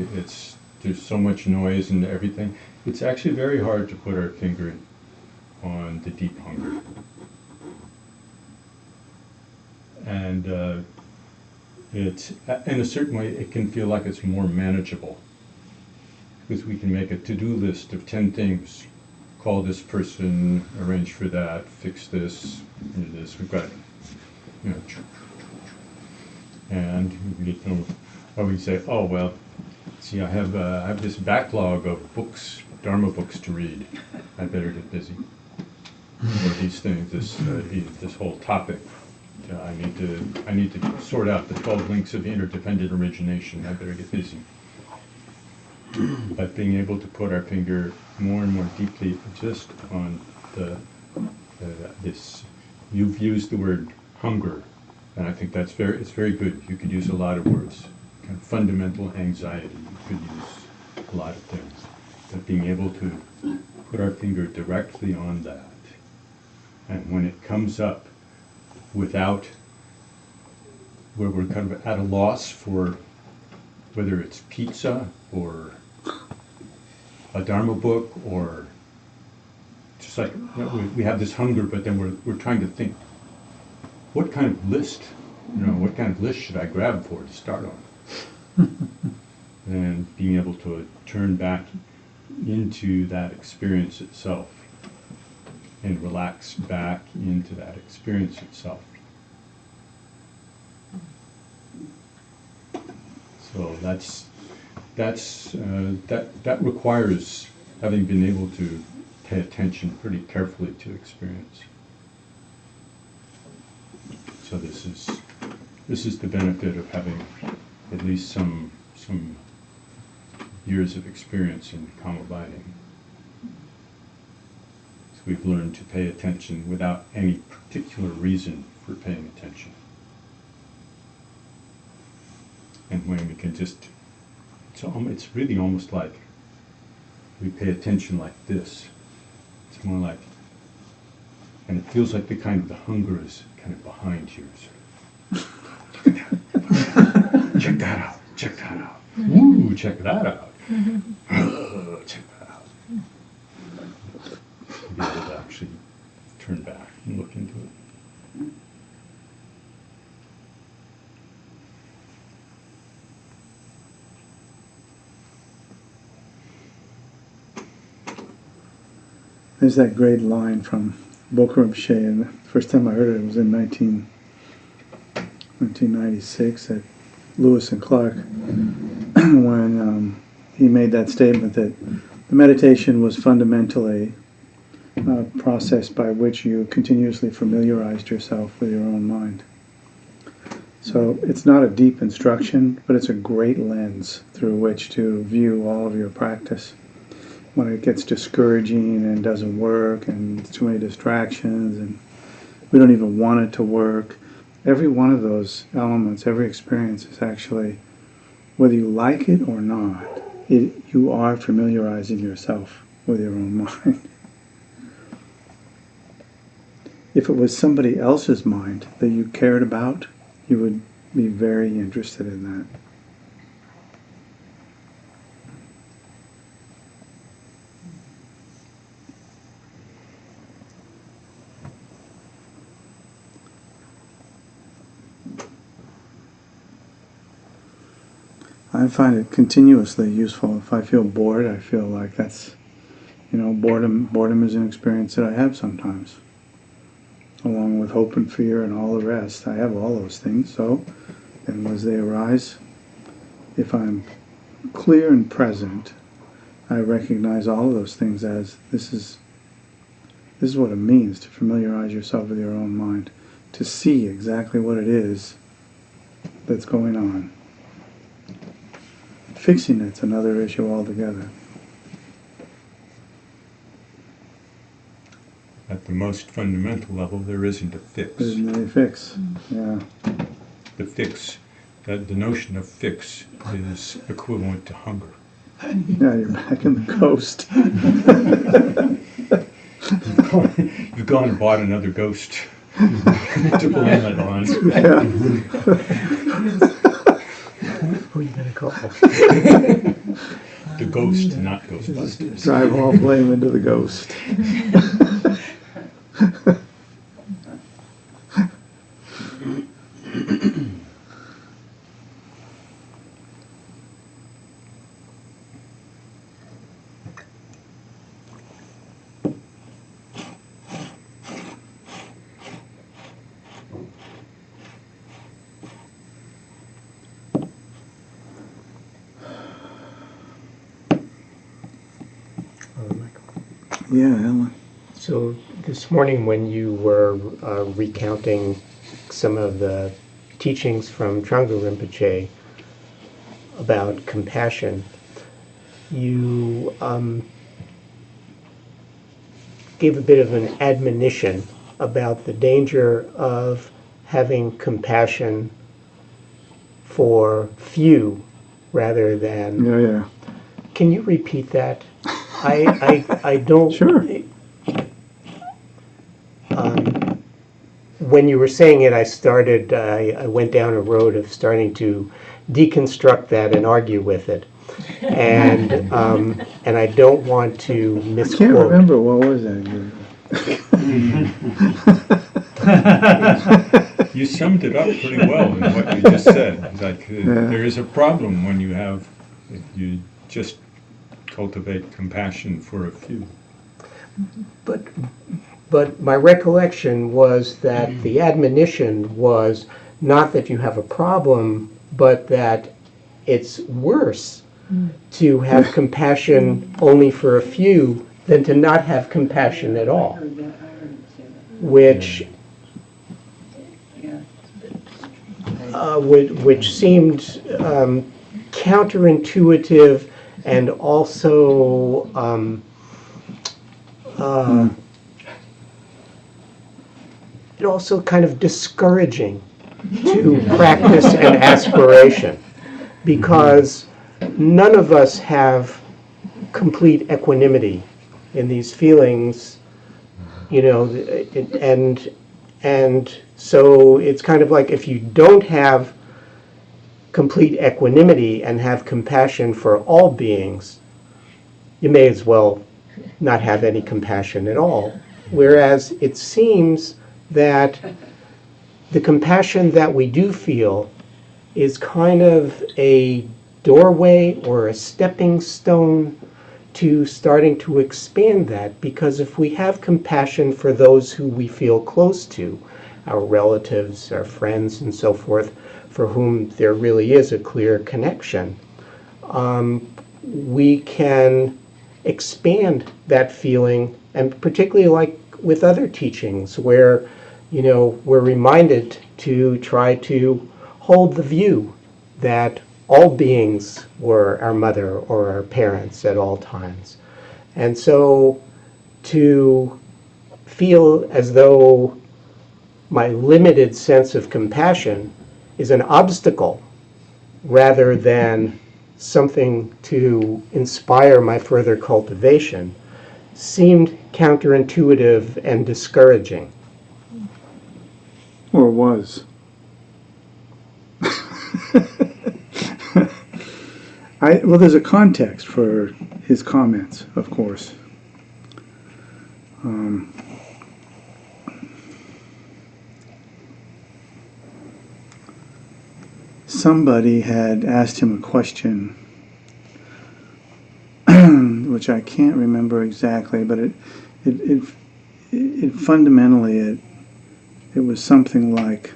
there's so much noise and everything. It's actually very hard to put our finger on the deep hunger. And it's in a certain way it can feel like it's more manageable because we can make a to-do list of 10 things. Call this person, arrange for that, fix this, do this. We've got, and we say, oh well, see, I have this backlog of books, Dharma books to read. I better get busy. Or these things, this whole topic. I need to sort out the 12 links of interdependent origination. I better get busy. But being able to put our finger more and more deeply just on the this, you've used the word hunger, and I think it's very good. You could use a lot of words. Kind of fundamental anxiety, you could use a lot of things. But being able to put our finger directly on that, and when it comes up without, where we're kind of at a loss for whether it's pizza or a Dharma book, or just like, you know, we have this hunger, but then we're trying to think, what kind of list, what kind of list should I grab for to start on? And being able to turn back into that experience itself and relax back into that experience itself. So that requires having been able to pay attention pretty carefully to experience. So this is the benefit of having at least some years of experience in calm abiding. So we've learned to pay attention without any particular reason for paying attention. And when we can just, it's really almost like we pay attention like this. It's more like, and it feels like the hunger is kind of behind here. Check that out. Check that out. Ooh, check that out. Check that out. Be able to actually turn back and look into it. There's that great line from Boker Rinpoche, and the first time I heard it was in 1996 at Lewis and Clark, when he made that statement that the meditation was fundamentally a process by which you continuously familiarized yourself with your own mind. So it's not a deep instruction, but it's a great lens through which to view all of your practice. When it gets discouraging and doesn't work and too many distractions and we don't even want it to work, every one of those elements, every experience is actually, whether you like it or not, you are familiarizing yourself with your own mind. If it was somebody else's mind that you cared about, you would be very interested in that. I find it continuously useful. If I feel bored, I feel like that's, boredom is an experience that I have sometimes. Along with hope and fear and all the rest. I have all those things, and as they arise, if I'm clear and present, I recognize all of those things as this is what it means to familiarize yourself with your own mind, to see exactly what it is that's going on. Fixing it's another issue altogether. At the most fundamental level, there isn't a fix. There isn't any fix. Yeah. The fix, the notion of fix is equivalent to hunger. Yeah, you're back in the ghost. You've gone and bought another ghost to blame it on. Yeah. Who are you going to call? The ghost, not Ghostbusters. Drive all blame into the ghost. Yeah, Ellen. So this morning when you were recounting some of the teachings from Trungpa Rinpoche about compassion, you gave a bit of an admonition about the danger of having compassion for few rather than. Yeah, yeah. Can you repeat that? I don't. Sure. When you were saying it, I went down a road of starting to deconstruct that and argue with it. And and I don't want to I can't misquote. remember, what was that? You summed it up pretty well in what you just said. It's like there is a problem when if you just cultivate compassion for a few. But my recollection was that the admonition was not that you have a problem, but that it's worse to have compassion only for a few than to not have compassion at all. I heard it say that. Which Yeah. which seemed counterintuitive and also it also kind of discouraging to practice and aspiration, because none of us have complete equanimity in these feelings, you know, and so it's kind of like if you don't have complete equanimity and have compassion for all beings, you may as well not have any compassion at all. Whereas it seems that the compassion that we do feel is kind of a doorway or a stepping stone to starting to expand that, because if we have compassion for those who we feel close to, our relatives, our friends, and so forth, for whom there really is a clear connection, we can expand that feeling, and particularly like with other teachings where, you know, we're reminded to try to hold the view that all beings were our mother or our parents at all times. And so to feel as though my limited sense of compassion is an obstacle rather than something to inspire my further cultivation seemed counterintuitive and discouraging. Or was. Well, there's a context for his comments, of course. Somebody had asked him a question, which I can't remember exactly, but it fundamentally it was something like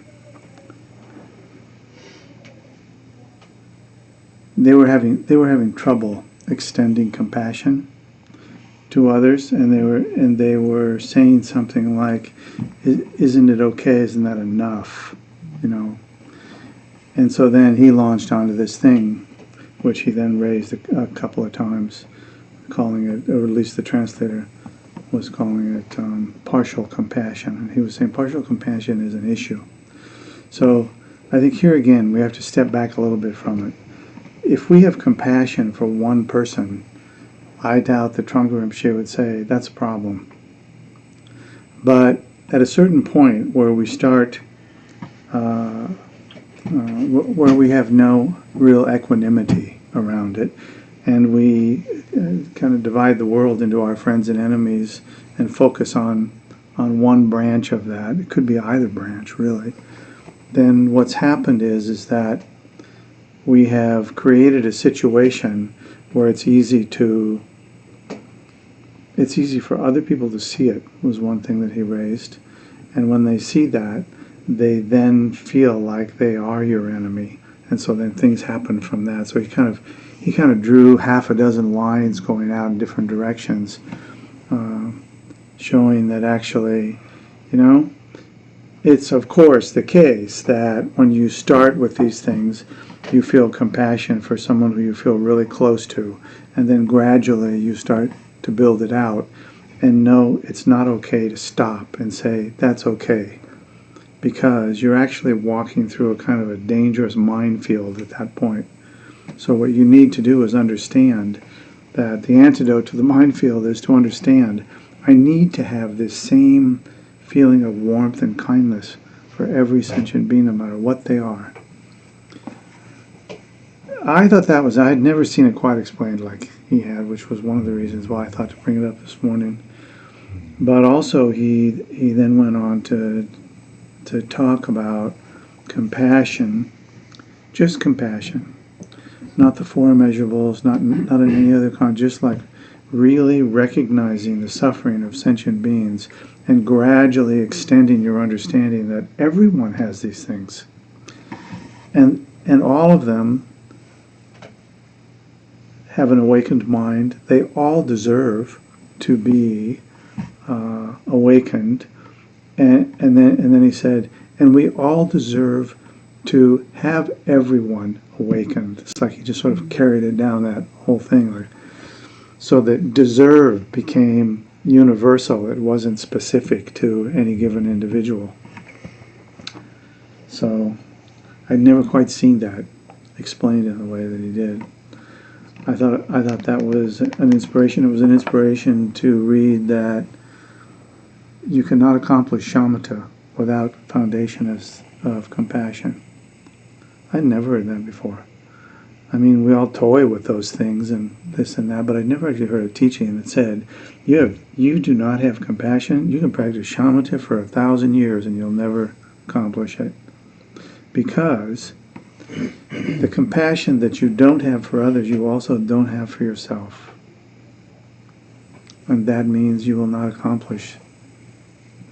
they were having trouble extending compassion to others, and they were saying something like, "Isn't it okay? Isn't that enough?" You know. And so then he launched onto this thing, which he then raised a couple of times, calling it, or at least the translator was calling it partial compassion. And he was saying partial compassion is an issue. So I think here again we have to step back a little bit from it. If we have compassion for one person, I doubt that Trungpa Rinpoche would say that's a problem. But at a certain point where we start, where we have no real equanimity around it, and we kind of divide the world into our friends and enemies and focus on one branch of that, it could be either branch really, then what's happened is that we have created a situation where it's easy for other people to see it, was one thing that he raised. And when they see that, they then feel like they are your enemy. And so then things happen from that. So he kind of drew half a dozen lines going out in different directions, showing that actually, you know, it's of course the case that when you start with these things, you feel compassion for someone who you feel really close to, and then gradually you start to build it out. and know it's not okay to stop and say, that's okay. Because you're actually walking through a kind of a dangerous minefield at that point. So what you need to do is understand that the antidote to the minefield is to understand, I need to have this same feeling of warmth and kindness for every sentient being, no matter what they are. I thought that was, I had never seen it quite explained like he had, which was one of the reasons why I thought to bring it up this morning. But also he then went on to talk about compassion, just compassion, not the four immeasurables, not in any other kind, just like really recognizing the suffering of sentient beings and gradually extending your understanding that everyone has these things. And all of them have an awakened mind. They all deserve to be awakened. And then he said, and we all deserve to have everyone awakened. It's like he just sort of carried it down, that whole thing. Like, so that deserve became universal. It wasn't specific to any given individual. So I'd never quite seen that explained in the way that he did. I thought that was an inspiration. It was an inspiration to read that you cannot accomplish shamatha without foundation of compassion. I'd never heard that before. I mean, we all toy with those things and this and that, but I'd never actually heard a teaching that said, you do not have compassion, you can practice shamatha for 1,000 years and you'll never accomplish it. Because the compassion that you don't have for others, you also don't have for yourself. And that means you will not accomplish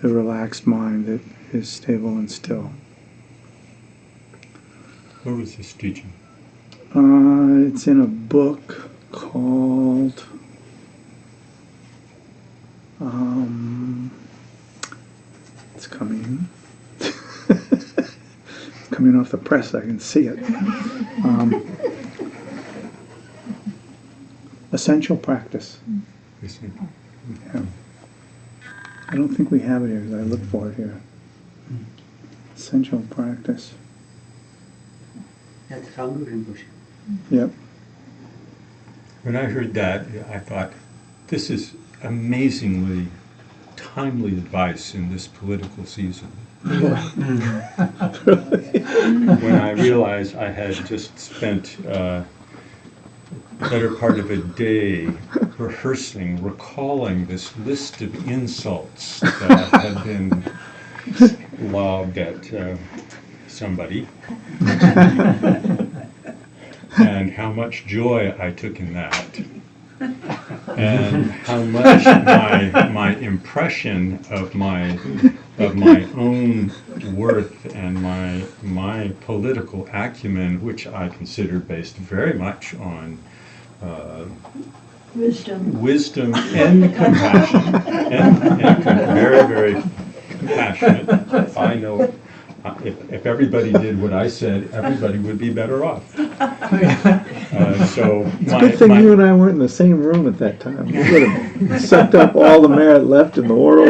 the relaxed mind that is stable and still. Where was this teaching? It's in a book called it's coming it's coming off the press, I can see it. Essential Practice. Yeah. I don't think we have it here because I looked for it here. Essential Practice. That's Ramlu Rinpoche. Yep. When I heard that, I thought, this is amazingly timely advice in this political season. When I realized I had just spent the better part of a day rehearsing, recalling this list of insults that had been lobbed at somebody, and how much joy I took in that, and how much my impression of my own worth and my political acumen, which I consider based very much on wisdom and compassion, and very, very compassionate. I know if everybody did what I said, everybody would be better off. So it's a good thing you and I weren't in the same room at that time. We would have sucked up all the merit left in the world.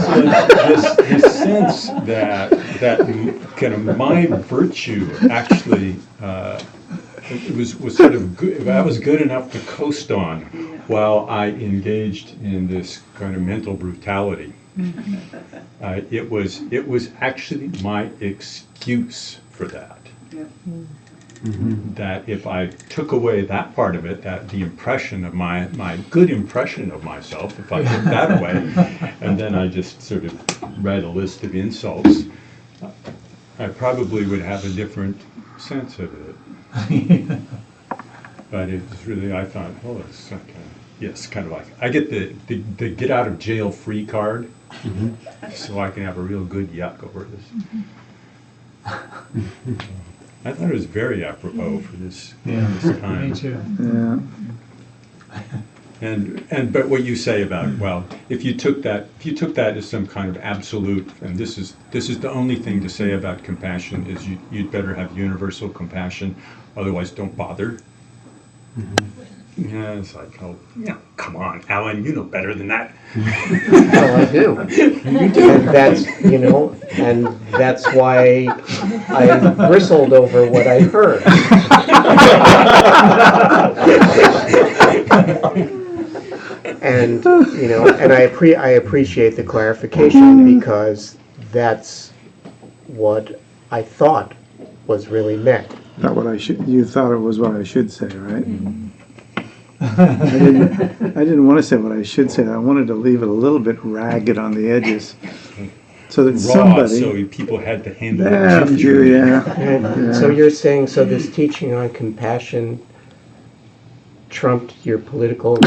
So this sense that kind of my virtue actually it was sort of good. I was good enough to coast on while I engaged in this kind of mental brutality. It was actually my excuse for that. Yep. That if I took away that part of it, that the impression of my good impression of myself, if I took that away, and then I just sort of read a list of insults, I probably would have a different sense of it. But it was really, I thought, oh, it's kind of like, I get the get out of jail free card, so I can have a real good yuck over this. I thought it was very apropos for this time. Me too. Yeah. But what you say about, well, if you took that as some kind of absolute, and this is the only thing to say about compassion, is you'd better have universal compassion, otherwise don't bother. Yeah, it's like, oh, yeah, come on, Alan, you know better than that. Well, I do. And that's, and that's why I bristled over what I heard. And, and I appreciate the clarification, because that's what I thought was really meant. You thought it was what I should say, right? I didn't want to say what I should say. I wanted to leave it a little bit ragged on the edges, so that Raw, somebody. so people had to handle Yeah, it. yeah. So you're saying, so this teaching on compassion trumped your political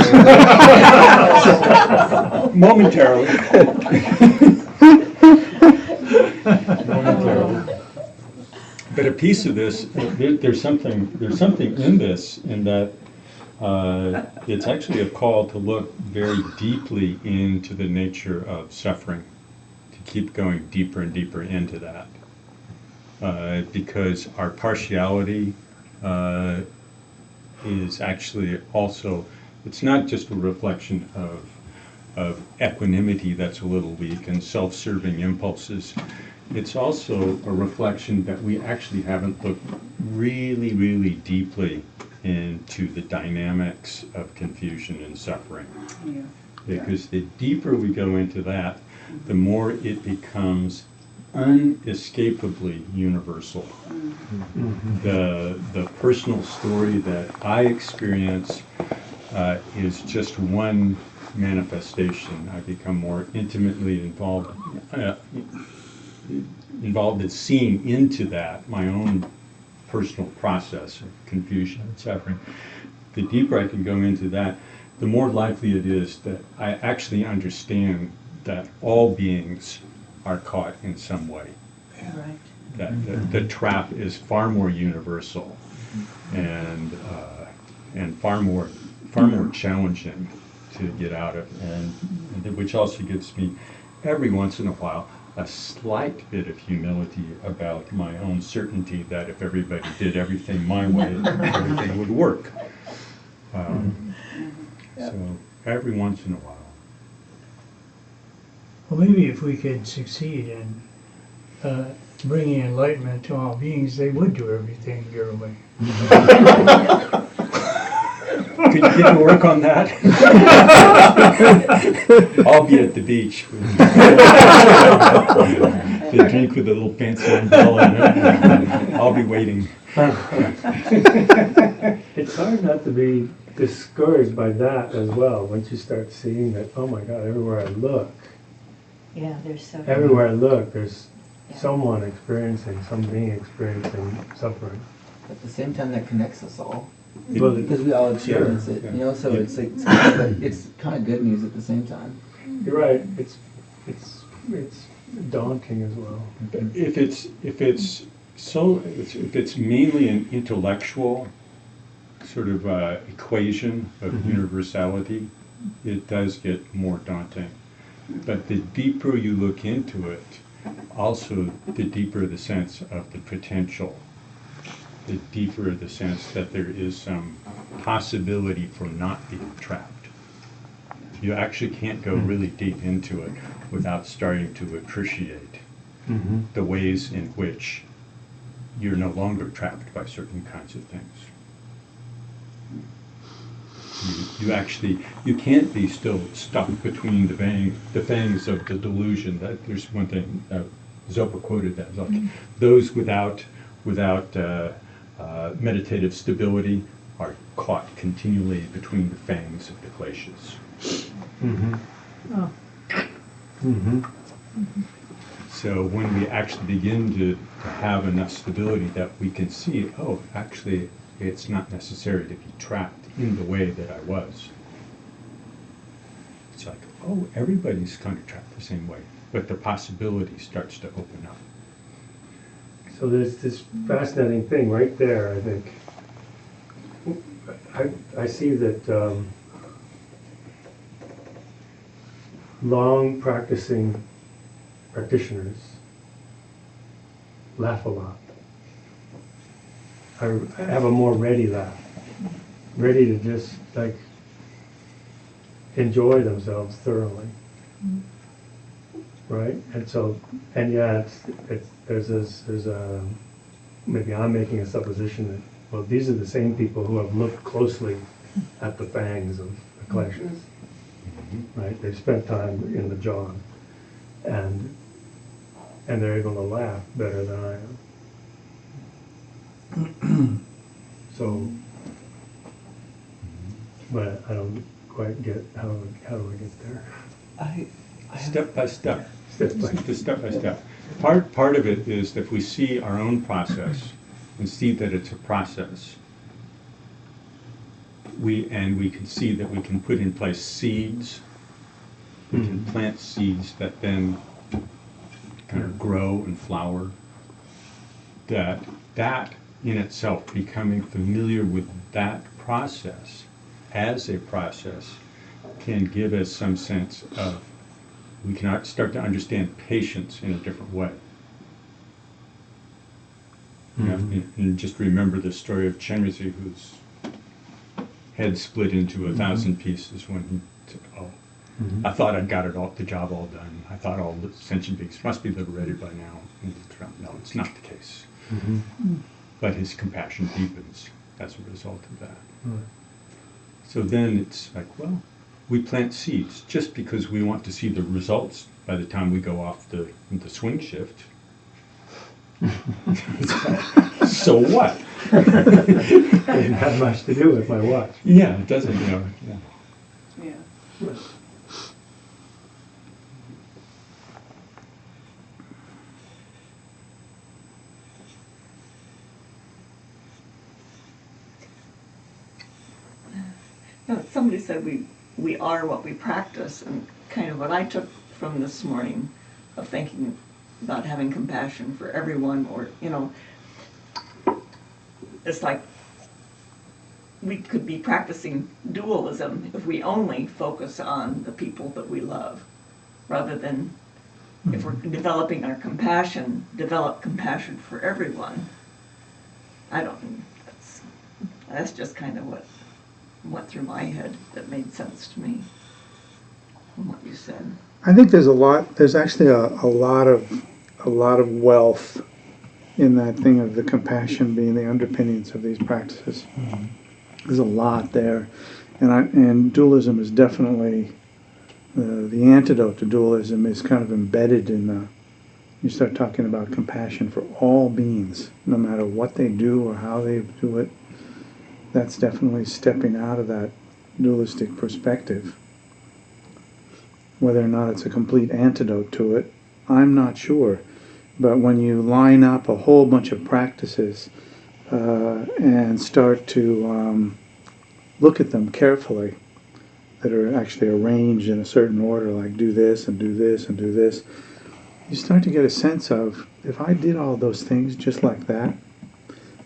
Momentarily. Momentarily. But a piece of this, there's something in this, in that it's actually a call to look very deeply into the nature of suffering, to keep going deeper and deeper into that, because our partiality is actually also, it's not just a reflection of equanimity that's a little weak and self-serving impulses. It's also a reflection that we actually haven't looked really, really deeply into the dynamics of confusion and suffering. Yeah. Because the deeper we go into that, the more it becomes unescapably universal. The personal story that I experience is just one manifestation. I become more intimately involved in seeing into that, my own personal process of confusion and suffering. The deeper I can go into that, the more likely it is that I actually understand that all beings are caught in some way. Right. That the trap is far more universal and far more challenging to get out of, and which also gives me every once in a while a slight bit of humility about my own certainty that if everybody did everything my way, everything would work. So every once in a while. Well, maybe if we could succeed in bringing enlightenment to all beings, they would do everything your way. Could you get to work on that? I'll be at the beach. The drink with a little fancy umbrella in it. I'll be waiting. It's hard not to be discouraged by that as well, once you start seeing that, oh my God, everywhere I look, there's someone experiencing, some being experiencing suffering. At the same time, that connects us all. Well, Because we all experience it, so Yeah. it's like, it's kind of good news at the same time. you're right, it's daunting as well. If it's mainly an intellectual sort of equation of universality, it does get more daunting. But the deeper you look into it, also the deeper the sense of the potential, the deeper the sense that there is some possibility for not being trapped. You actually can't go really deep into it without starting to appreciate the ways in which you're no longer trapped by certain kinds of things. You can't be still stuck between the fangs of the delusion. That there's one thing Zopa quoted that, like, those without meditative stability are caught continually between the fangs of the kleshas. So when we actually begin to have enough stability that we can see, oh, actually, it's not necessary to be trapped in the way that I was. It's like, oh, everybody's kind of trapped the same way, but the possibility starts to open up. So there's this fascinating thing right there, I think. I see that long practicing practitioners laugh a lot. I have a more ready laugh. ready to just like enjoy themselves thoroughly. Right? And so, and yeah, there's a, maybe I'm making a supposition that, well, these are the same people who have looked closely at the fangs of the clashes. Right? They've spent time in the job, and they're able to laugh better than I am. So, but I don't quite get how do I get there? Step by step. Step by Just step by step. Part of it is that if we see our own process and see that it's a process, we can see that we can put in place seeds. We can plant seeds that then kind of grow and flower. That in itself, becoming familiar with that process as a process, can give us some sense of, we can start to understand patience in a different way. You know, and just remember the story of Chenrezig, whose head split into 1,000 pieces when he took, I thought I'd got the job all done. I thought all the sentient beings must be liberated by now. No, it's not the case. But his compassion deepens as a result of that. So then it's like, well, we plant seeds just because we want to see the results by the time we go off the swing shift. So what? It didn't have much to do with my watch. Yeah, it doesn't, you know. Yeah. Yeah. No, somebody said we are what we practice, and kind of what I took from this morning of thinking about having compassion for everyone, or, you know, it's like we could be practicing dualism if we only focus on the people that we love, rather than, if we're developing our compassion, develop compassion for everyone. That's just kind of what went through my head that made sense to me from what you said. I think there's actually a lot of wealth in that thing of the compassion being the underpinnings of these practices. There's a lot there, and dualism is definitely the antidote to dualism is kind of embedded in you start talking about compassion for all beings, no matter what they do or how they do it. That's definitely stepping out of that dualistic perspective. Whether or not it's a complete antidote to it, I'm not sure. But when you line up a whole bunch of practices and start to look at them carefully, that are actually arranged in a certain order, like do this and do this and do this, you start to get a sense of, if I did all those things just like that,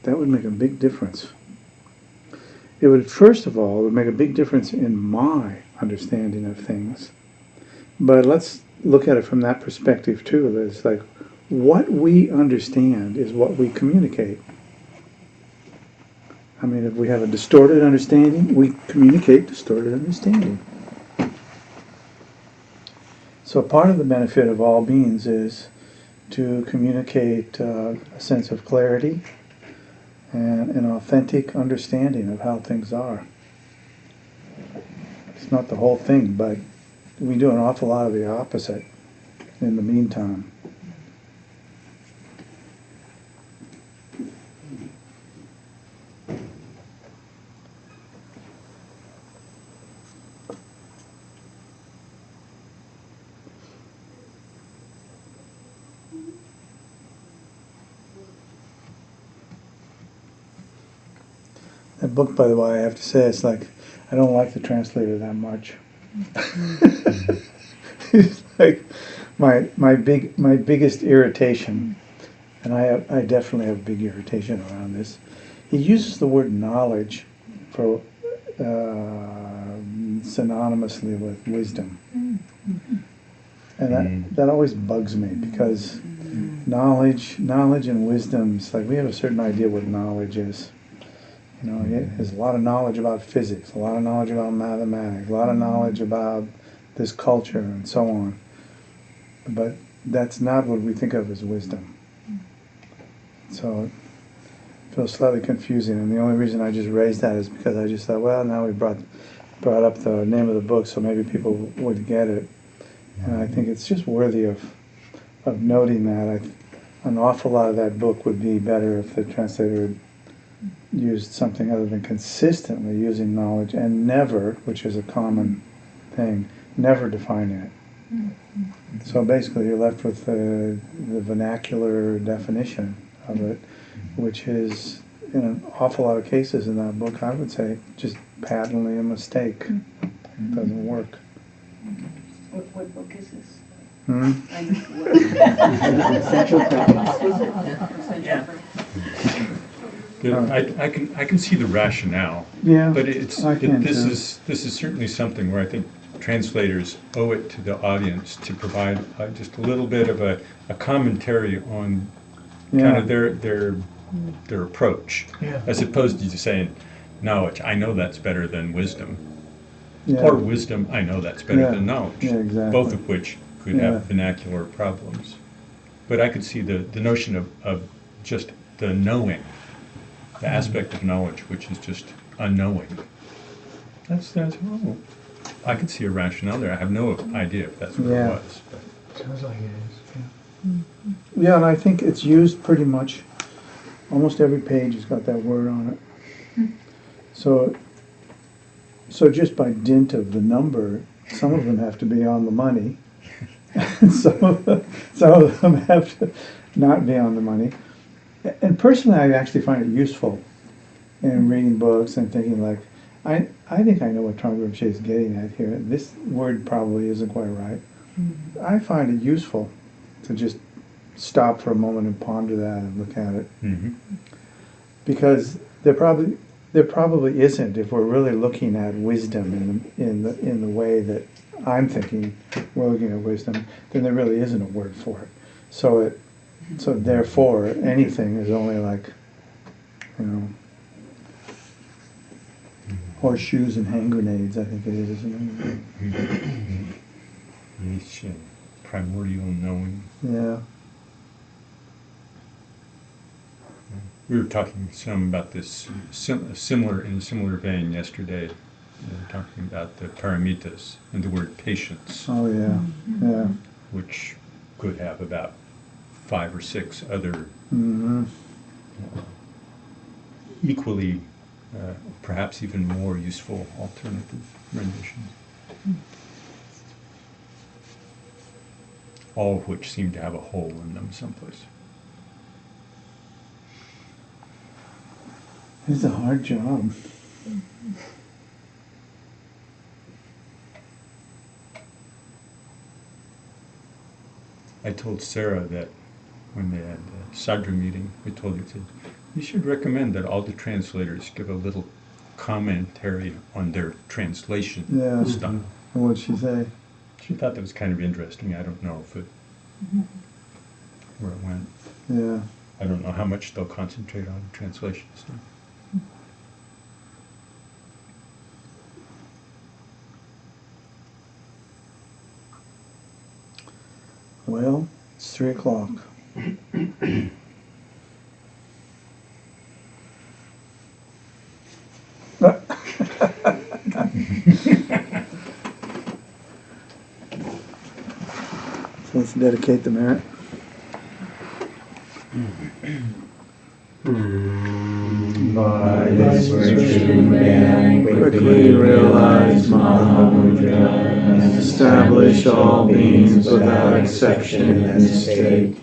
that would make a big difference. It would, first of all, it would make a big difference in my understanding of things. But let's look at it from that perspective too. It's like, what we understand is what we communicate. I mean, if we have a distorted understanding, we communicate distorted understanding. So part of the benefit of all beings is to communicate a sense of clarity and an authentic understanding of how things are. It's not the whole thing, but we do an awful lot of the opposite in the meantime. That book, by the way, I have to say, it's like, I don't like the translator that much. It's like my biggest irritation, and I definitely have big irritation around this. He uses the word knowledge for synonymously with wisdom, and that always bugs me, because knowledge and wisdom, it's like we have a certain idea what knowledge is. You know, he has a lot of knowledge about physics, a lot of knowledge about mathematics, a lot of knowledge about this culture and so on. But that's not what we think of as wisdom. So it feels slightly confusing, and the only reason I just raised that is because I just thought, well, now we brought up the name of the book, so maybe people would get it. And I think it's just worthy of noting that. An awful lot of that book would be better if the translator had used something other than consistently using knowledge and never, which is a common thing, never defining it. So basically you're left with the vernacular definition of it, which is, in an awful lot of cases in that book, I would say, just patently a mistake. It doesn't work. What book is this? Hmm? I know what. Essential Practice. Yeah. I can see the rationale, Yeah, but this too. this is certainly something where I think translators owe it to the audience to provide just a little bit of a commentary on kind Yeah. of their approach, Yeah. as opposed to just saying knowledge. I know that's better than wisdom, Yeah. or wisdom. I know that's better Yeah. than knowledge. Yeah, exactly. Both of which could Yeah. have vernacular problems. But I could see the notion of just the knowing, the aspect of knowledge, which is just unknowing. That's oh, I could see a rationale there. I have no idea if that's what Yeah. it was. But. Sounds like it is, yeah. Yeah, and I think it's used pretty much, almost every page has got that word on it. So just by dint of the number, some of them have to be on the money. And some of them have to not be on the money. And personally, I actually find it useful in reading books and thinking like, I think I know what Trungpa Rinpoche is getting at here. This word probably isn't quite right. I find it useful to just stop for a moment and ponder that and look at it. Mm-hmm. Because there probably isn't, if we're really looking at wisdom in the way that I'm thinking we're looking at wisdom, then there really isn't a word for it. So therefore anything is only like, you know, horseshoes and hand grenades, I think it is, isn't it? Each primordial knowing. Yeah. We were talking some about this in a similar vein yesterday. Talking about the paramitas and the word patience, Oh yeah. Yeah. which could have about 5 or 6 other Mm-hmm. equally, perhaps even more useful alternative renditions. All of which seem to have a hole in them someplace. It's a hard job. I told Sarah that when they had the Sadra meeting, we told her, said, you should recommend that all the translators give a little commentary on their translation Yeah. stuff. And what'd she say? She thought that was kind of interesting. I don't know if it, where it went. Yeah. I don't know how much they'll concentrate on translation stuff. Well, it's 3:00. So let's dedicate the merit. By this virtue man quickly realize Mahamudra and establish all beings without exception in this state.